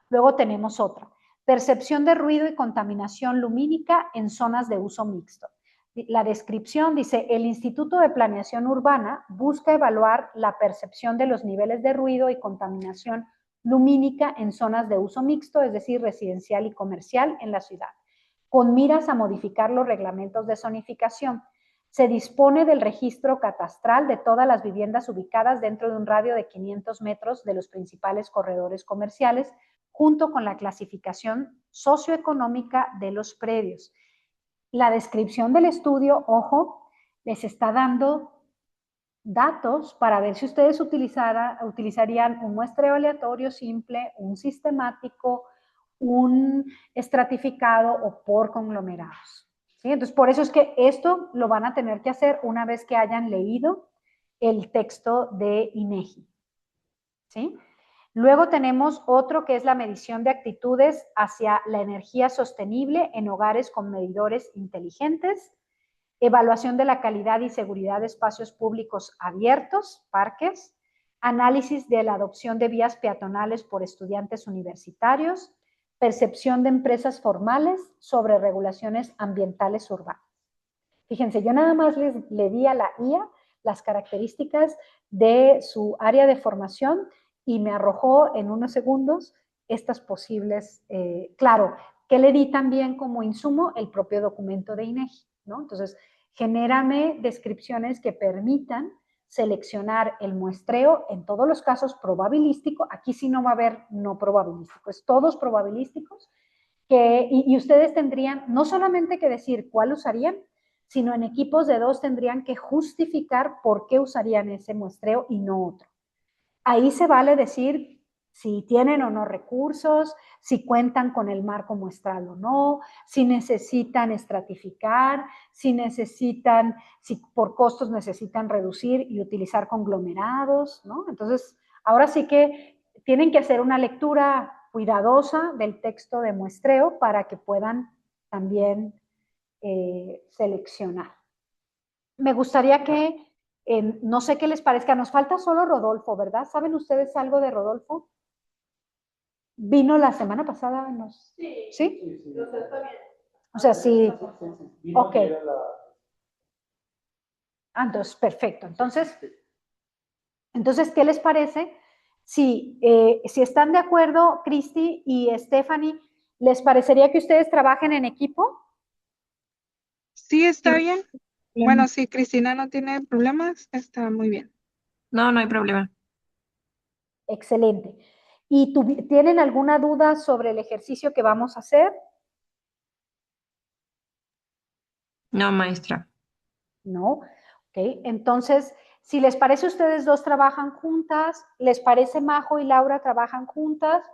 S2: Luego tenemos otra, percepción de ruido y contaminación lumínica en zonas de uso mixto. La descripción dice, el Instituto de Planeación Urbana busca evaluar la percepción de los niveles de ruido y contaminación lumínica en zonas de uso mixto, es decir, residencial y comercial en la ciudad, con miras a modificar los reglamentos de zonificación. Se dispone del registro catastral de todas las viviendas ubicadas dentro de un radio de 500 metros de los principales corredores comerciales, junto con la clasificación socioeconómica de los predios. La descripción del estudio, ojo, les está dando datos para ver si ustedes utilizarían un muestreo aleatorio simple, un sistemático, un estratificado o por conglomerados. ¿Sí? Entonces, por eso es que esto lo van a tener que hacer una vez que hayan leído el texto de INEGI. ¿Sí? Luego tenemos otro que es la medición de actitudes hacia la energía sostenible en hogares con medidores inteligentes, evaluación de la calidad y seguridad de espacios públicos abiertos, parques, análisis de la adopción de vías peatonales por estudiantes universitarios, percepción de empresas formales sobre regulaciones ambientales urbanas. Fíjense, yo nada más le di a la IA las características de su área de formación y me arrojó en unos segundos estas posibles, claro, que le di también como insumo el propio documento de INEGI, ¿no? Entonces, genérame descripciones que permitan seleccionar el muestreo, en todos los casos probabilístico, aquí sí no va a haber no probabilístico, es todos probabilísticos, y ustedes tendrían no solamente que decir cuál usarían, sino en equipos de 2 tendrían que justificar por qué usarían ese muestreo y no otro. Ahí se vale decir si tienen o no recursos, si cuentan con el marco muestral o no, si necesitan estratificar, si por costos necesitan reducir y utilizar conglomerados, ¿no? Entonces, ahora sí que tienen que hacer una lectura cuidadosa del texto de muestreo para que puedan también seleccionar. Me gustaría que no sé qué les parezca, nos falta solo Rodolfo, ¿verdad? ¿Saben ustedes algo de Rodolfo? Vino la semana pasada, ¿sí?
S1: Sí.
S2: O sea, sí.
S1: Vino
S2: Ok.
S1: ayer a la...
S2: Entonces, perfecto. Entonces, ¿qué les parece? Si están de acuerdo, Cristi y Stephanie, ¿les parecería que ustedes trabajen en equipo?
S3: Sí, está bien. Bueno, si Cristina no tiene problemas, está muy bien.
S5: No, no hay problema.
S2: Excelente. ¿Y tienen alguna duda sobre el ejercicio que vamos a hacer?
S5: No, maestra.
S2: No. Ok. Entonces, si les parece, ustedes 2 trabajan juntas, les parece Majo y Laura trabajan juntas,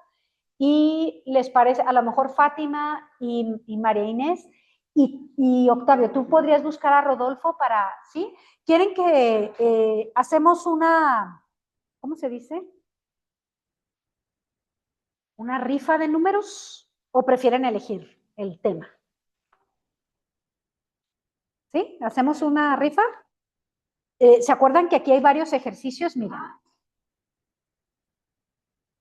S2: y les parece, a lo mejor Fátima y María Inés, y Octavio, tú podrías buscar a Rodolfo para, ¿sí? ¿Quieren que hacemos una ¿cómo se dice? ¿Una rifa de números o prefieren elegir el tema? ¿Sí? ¿Hacemos una rifa? ¿Se acuerdan que aquí hay varios ejercicios? Miren.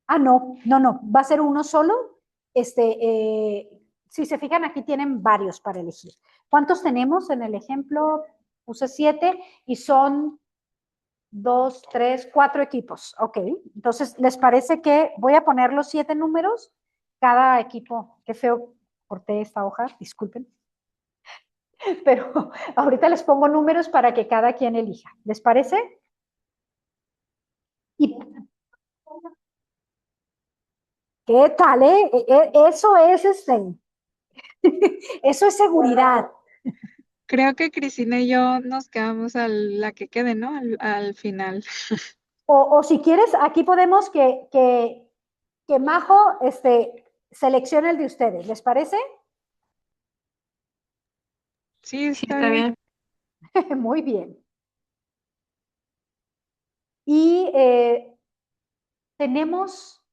S2: Ah, no, va a ser uno solo. Si se fijan, aquí tienen varios para elegir. ¿Cuántos tenemos en el ejemplo? Puse 7 y son 2, 3, 4 equipos. Ok, entonces, ¿les parece que voy a poner los 7 números? Cada equipo, qué feo corté esta hoja, disculpen. Pero ahorita les pongo números para que cada quien elija. ¿Les parece? Y ¿qué tal, Eso es eso es seguridad.
S3: Creo que Cristina y yo nos quedamos a la que quede, ¿no? Al final.
S2: O si quieres, aquí podemos que Majo seleccione el de ustedes. ¿Les parece?
S3: Sí,
S5: Sí,
S3: está
S5: está
S3: bien.
S5: bien.
S2: Muy bien. Y tenemos,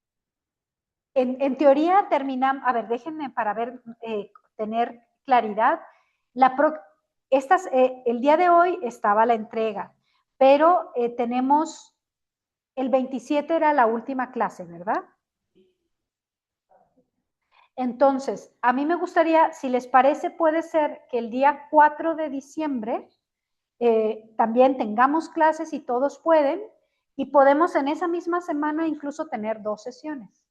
S2: en teoría terminamos, a ver, déjenme para ver, tener claridad. El día de hoy estaba la entrega, pero tenemos, el 27 era la última clase, ¿verdad? Entonces, a mí me gustaría, si les parece, puede ser que el día 4 de diciembre también tengamos clases y todos pueden, y podemos en esa misma semana incluso tener 2 sesiones.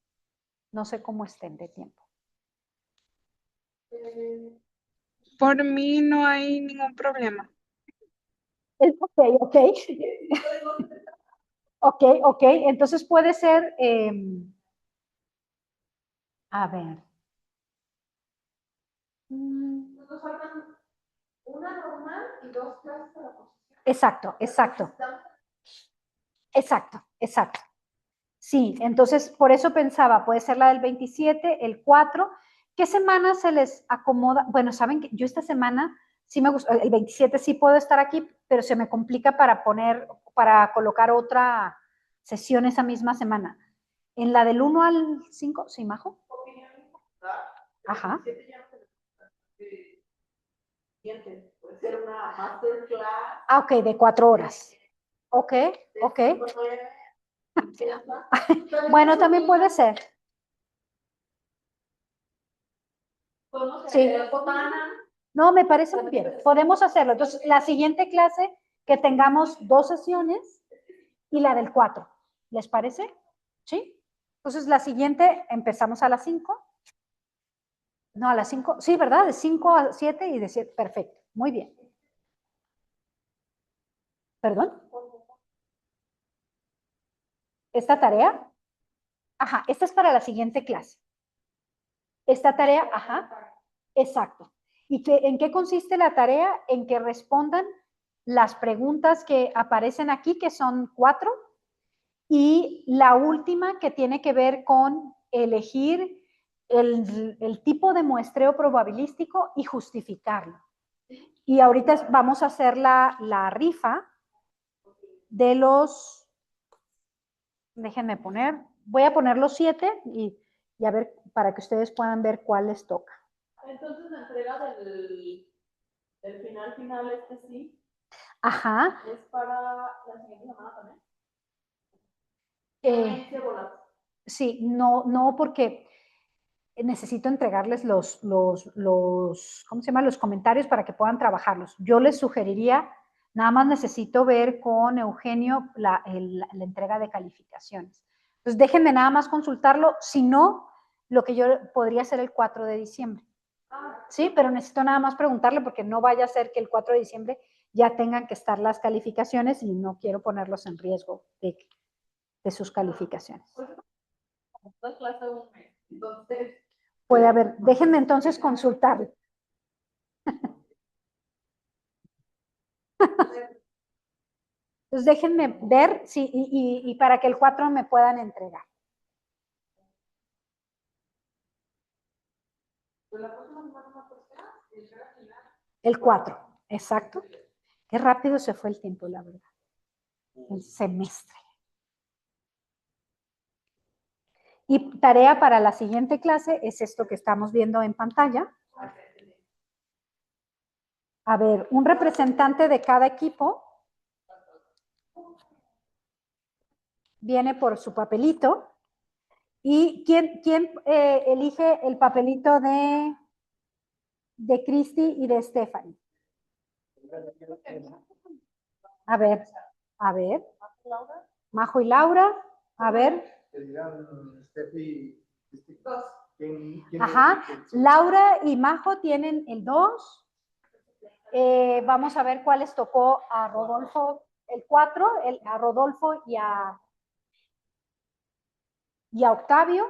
S2: No sé cómo estén de tiempo.
S3: Por mí no hay ningún problema.
S2: Ok. Ok. Entonces puede ser, a ver.
S4: Nos faltan una normal y 2 clases para la posición.
S2: Exacto. Sí, entonces por eso pensaba, puede ser la del 27, el 4. ¿Qué semana se les acomoda? Bueno, saben que yo esta semana sí me gusta, el 27 sí puedo estar aquí, pero se me complica para colocar otra sesión esa misma semana. En la del 1 al 5, ¿sí, Majo? Ajá.
S4: Puede ser una masterclass.
S2: Ah, ok, de 4 horas. Ok. Bueno, también puede ser. Sí. No, me parece muy bien. Podemos hacerlo. Entonces, la siguiente clase que tengamos 2 sesiones y la del 4. ¿Les parece? ¿Sí? Entonces, la siguiente empezamos a las 5. No, a las 5. Sí, ¿verdad? De 5 a 7 y de 7. Perfecto. Muy bien. ¿Perdón? ¿Esta tarea? Ajá, esta es para la siguiente clase. Esta tarea, ajá, exacto. ¿Y en qué consiste la tarea? En que respondan las preguntas que aparecen aquí, que son 4, y la última que tiene que ver con elegir el tipo de muestreo probabilístico y justificarlo. Y ahorita vamos a hacer la rifa de los, déjenme voy a poner los 7 y a ver, para que ustedes puedan ver cuál les toca.
S4: Entonces la entrega del final, sí.
S2: Ajá.
S4: ¿Es para la siguiente semana también?
S2: Sí, no, porque necesito entregarles ¿cómo se llama? Los comentarios para que puedan trabajarlos. Yo les sugeriría, nada más necesito ver con Eugenio la entrega de calificaciones. Entonces, déjenme nada más consultarlo, si no, lo que yo podría hacer el 4 de diciembre. Sí, pero necesito nada más preguntarle porque no vaya a ser que el 4 de diciembre ya tengan que estar las calificaciones y no quiero ponerlos en riesgo de sus calificaciones.
S4: Entonces,
S2: Puede haber, déjenme entonces consultarlo. Entonces déjenme ver y para que el 4 me puedan entregar. El 4, exacto. Qué rápido se fue el tiempo, la verdad. El semestre. Y tarea para la siguiente clase es esto que estamos viendo en pantalla. A ver, un representante de cada equipo viene por su papelito. ¿Y quién elige el papelito de Cristi y de Stephanie? A ver. Majo y Laura. A ver.
S1: Que digan Steffi, ¿quién
S2: Ajá.
S1: es?
S2: Laura y Majo tienen el 2. Vamos a ver cuál les tocó a Rodolfo, el 4, a Rodolfo y a Octavio.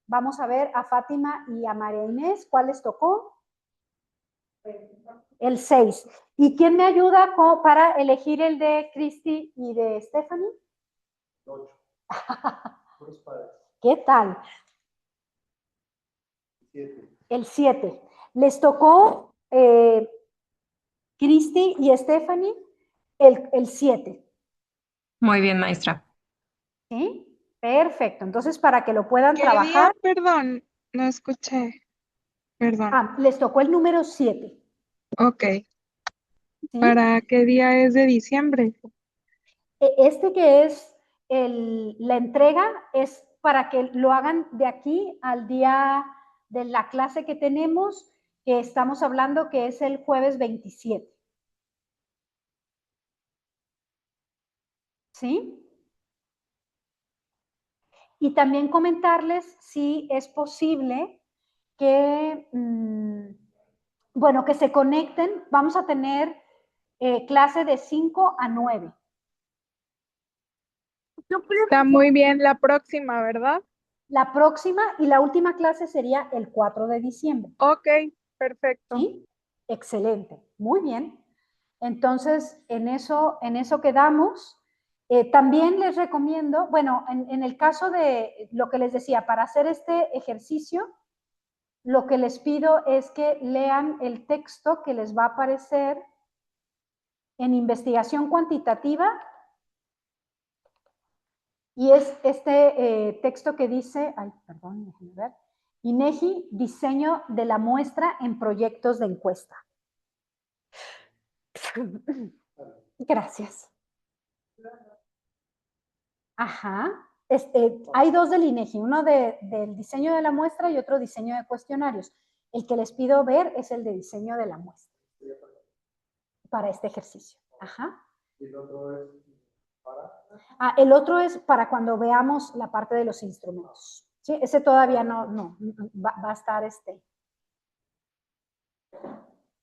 S2: Vamos a ver a Fátima y a María Inés cuál les tocó. El 6. ¿Y quién me ayuda para elegir el de Cristi y de Stephanie?
S1: 8.
S2: ¿Qué tal?
S1: 7.
S2: El 7. Les tocó Cristi y Stephanie el 7.
S5: Muy bien, maestra.
S2: ¿Sí? Perfecto. Entonces, para que lo puedan
S3: ¿Qué
S2: trabajar.
S3: día? Perdón, no escuché. Perdón.
S2: Les tocó el número 7.
S3: Ok.
S2: ¿Sí?
S3: ¿Para qué día es de diciembre?
S2: Este que es la entrega es para que lo hagan de aquí al día de la clase que tenemos, que estamos hablando que es el jueves 27. ¿Sí? Y también comentarles si es posible que, bueno, que se conecten. Vamos a tener clase de 5 a 9.
S3: Está muy bien la próxima, ¿verdad?
S2: La próxima y la última clase sería el 4 de diciembre.
S3: Ok, perfecto.
S2: ¿Sí? Excelente. Muy bien. Entonces, en eso quedamos. También les recomiendo, bueno, en el caso de lo que les decía, para hacer este ejercicio, lo que les pido es que lean el texto que les va a aparecer en investigación cuantitativa. Y es este texto que dice, déjenme ver, INEGI, diseño de la muestra en proyectos de encuesta. Gracias. Ajá. Hay dos del INEGI, uno del diseño de la muestra y otro diseño de cuestionarios. El que les pido ver es el de diseño de la muestra para este ejercicio. Ajá.
S1: ¿Y el otro es para?
S2: El otro es para cuando veamos la parte de los instrumentos. ¿Sí? Ese todavía no va a estar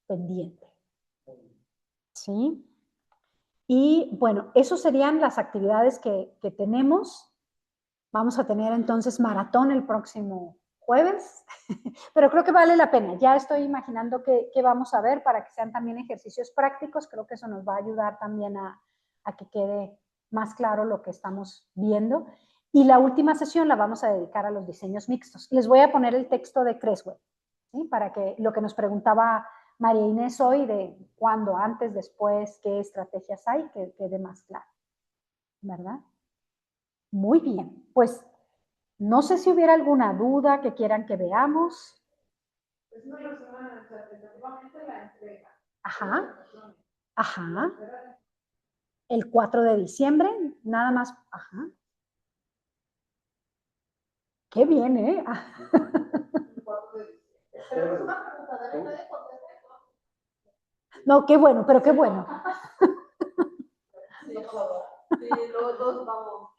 S2: pendiente. ¿Sí? Y bueno, esas serían las actividades que tenemos. Vamos a tener entonces maratón el próximo jueves, pero creo que vale la pena. Ya estoy imaginando qué vamos a ver para que sean también ejercicios prácticos. Creo que eso nos va a ayudar también a que quede más claro lo que estamos viendo. Y la última sesión la vamos a dedicar a los diseños mixtos. Les voy a poner el texto de Creswell, ¿sí? Para que lo que nos preguntaba María Inés hoy de cuándo, antes, después, qué estrategias hay, que quede más claro, ¿verdad? Muy bien, pues no sé si hubiera alguna duda que quieran que veamos.
S4: Es una persona, o sea, tentativamente la entrega.
S2: Ajá, ajá. El 4 de diciembre, nada más, ajá. Qué bien, ¿eh? No, qué bueno, pero qué bueno.
S4: Sí, los dos vamos.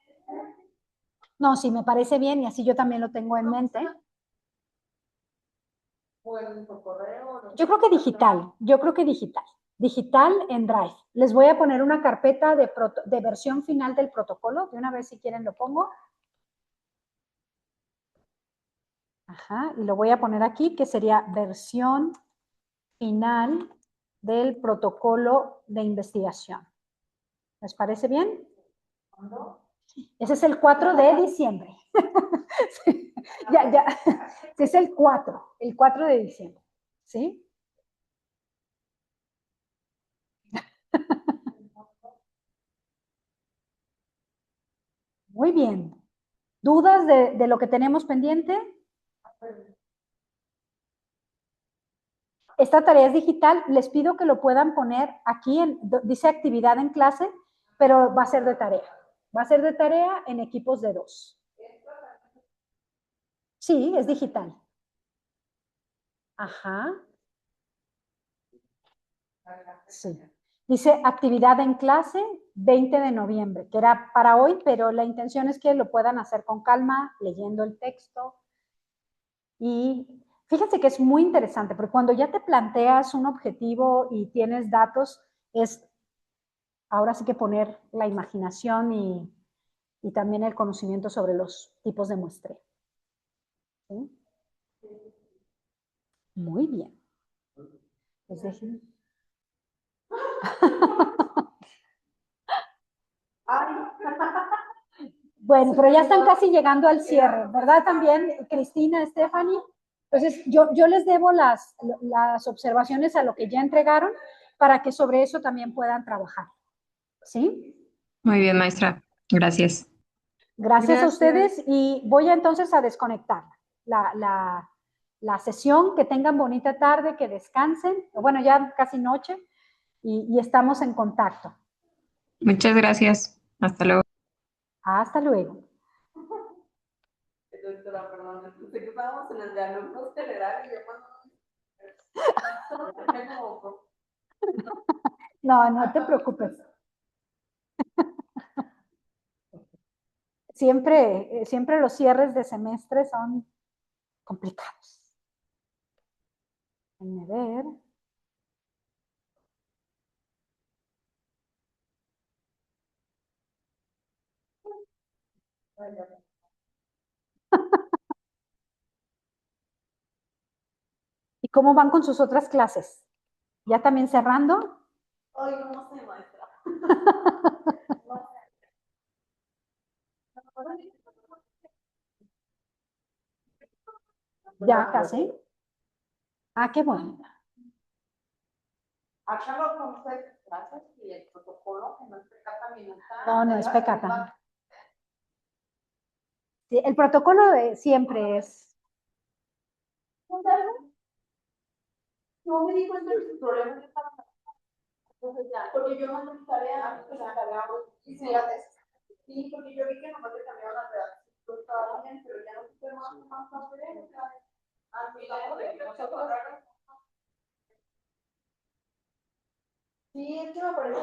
S2: No, sí, me parece bien y así yo también lo tengo en mente.
S4: Por correo.
S2: Yo creo que digital, digital en Drive. Les voy a poner una carpeta de versión final del protocolo, de una vez si quieren lo pongo. Ajá, y lo voy a poner aquí, que sería versión final del protocolo de investigación. ¿Les parece bien? Ese es el 4 de diciembre. Sí, ya. Ese es el 4 de diciembre. ¿Sí? Muy bien. ¿Dudas de lo que tenemos pendiente? Esta tarea es digital, les pido que lo puedan poner aquí, dice actividad en clase, pero va a ser de tarea. Va a ser de tarea en equipos de 2. Sí, es digital. Ajá. Sí. Dice actividad en clase 20 de noviembre, que era para hoy, pero la intención es que lo puedan hacer con calma, leyendo el texto. Y fíjense que es muy interesante, porque cuando ya te planteas un objetivo y tienes datos, es ahora sí que poner la imaginación y también el conocimiento sobre los tipos de muestreo. ¿Sí? Muy bien. Pues déjenme. Bueno, pero ya están casi llegando al cierre, ¿verdad? También, Cristina, Stephanie. Entonces, yo les debo las observaciones a lo que ya entregaron para que sobre eso también puedan trabajar. ¿Sí?
S5: Muy bien, maestra. Gracias.
S2: Gracias a
S3: Gracias.
S2: ustedes y voy entonces a desconectar la sesión. Que tengan bonita tarde, que descansen. Bueno, ya casi noche y estamos en contacto.
S5: Muchas gracias. Hasta luego.
S2: Hasta luego.
S4: Doctora, perdón, pensé que estábamos en el de alumnos generales y yo cuando...
S2: No, no te preocupes. Siempre los cierres de semestre son complicados. Déjenme ver. ¿Y cómo van con sus otras clases? ¿Ya también cerrando?
S4: Ay, no sé, maestra.
S2: Ya casi. Ah, qué bueno.
S4: Acá lo conoces clases y el protocolo que no es pecata minuta.
S2: No, no es pecata. Sí, el protocolo siempre es.
S4: No me di cuenta de sus problemas. Entonces ya, porque yo mandé mi tarea, pues la tarea y sí, porque yo vi que nomás le cambiaron la redacción, todo estaba bien, pero ya no supe más hacer. Al final, sí, es que me parece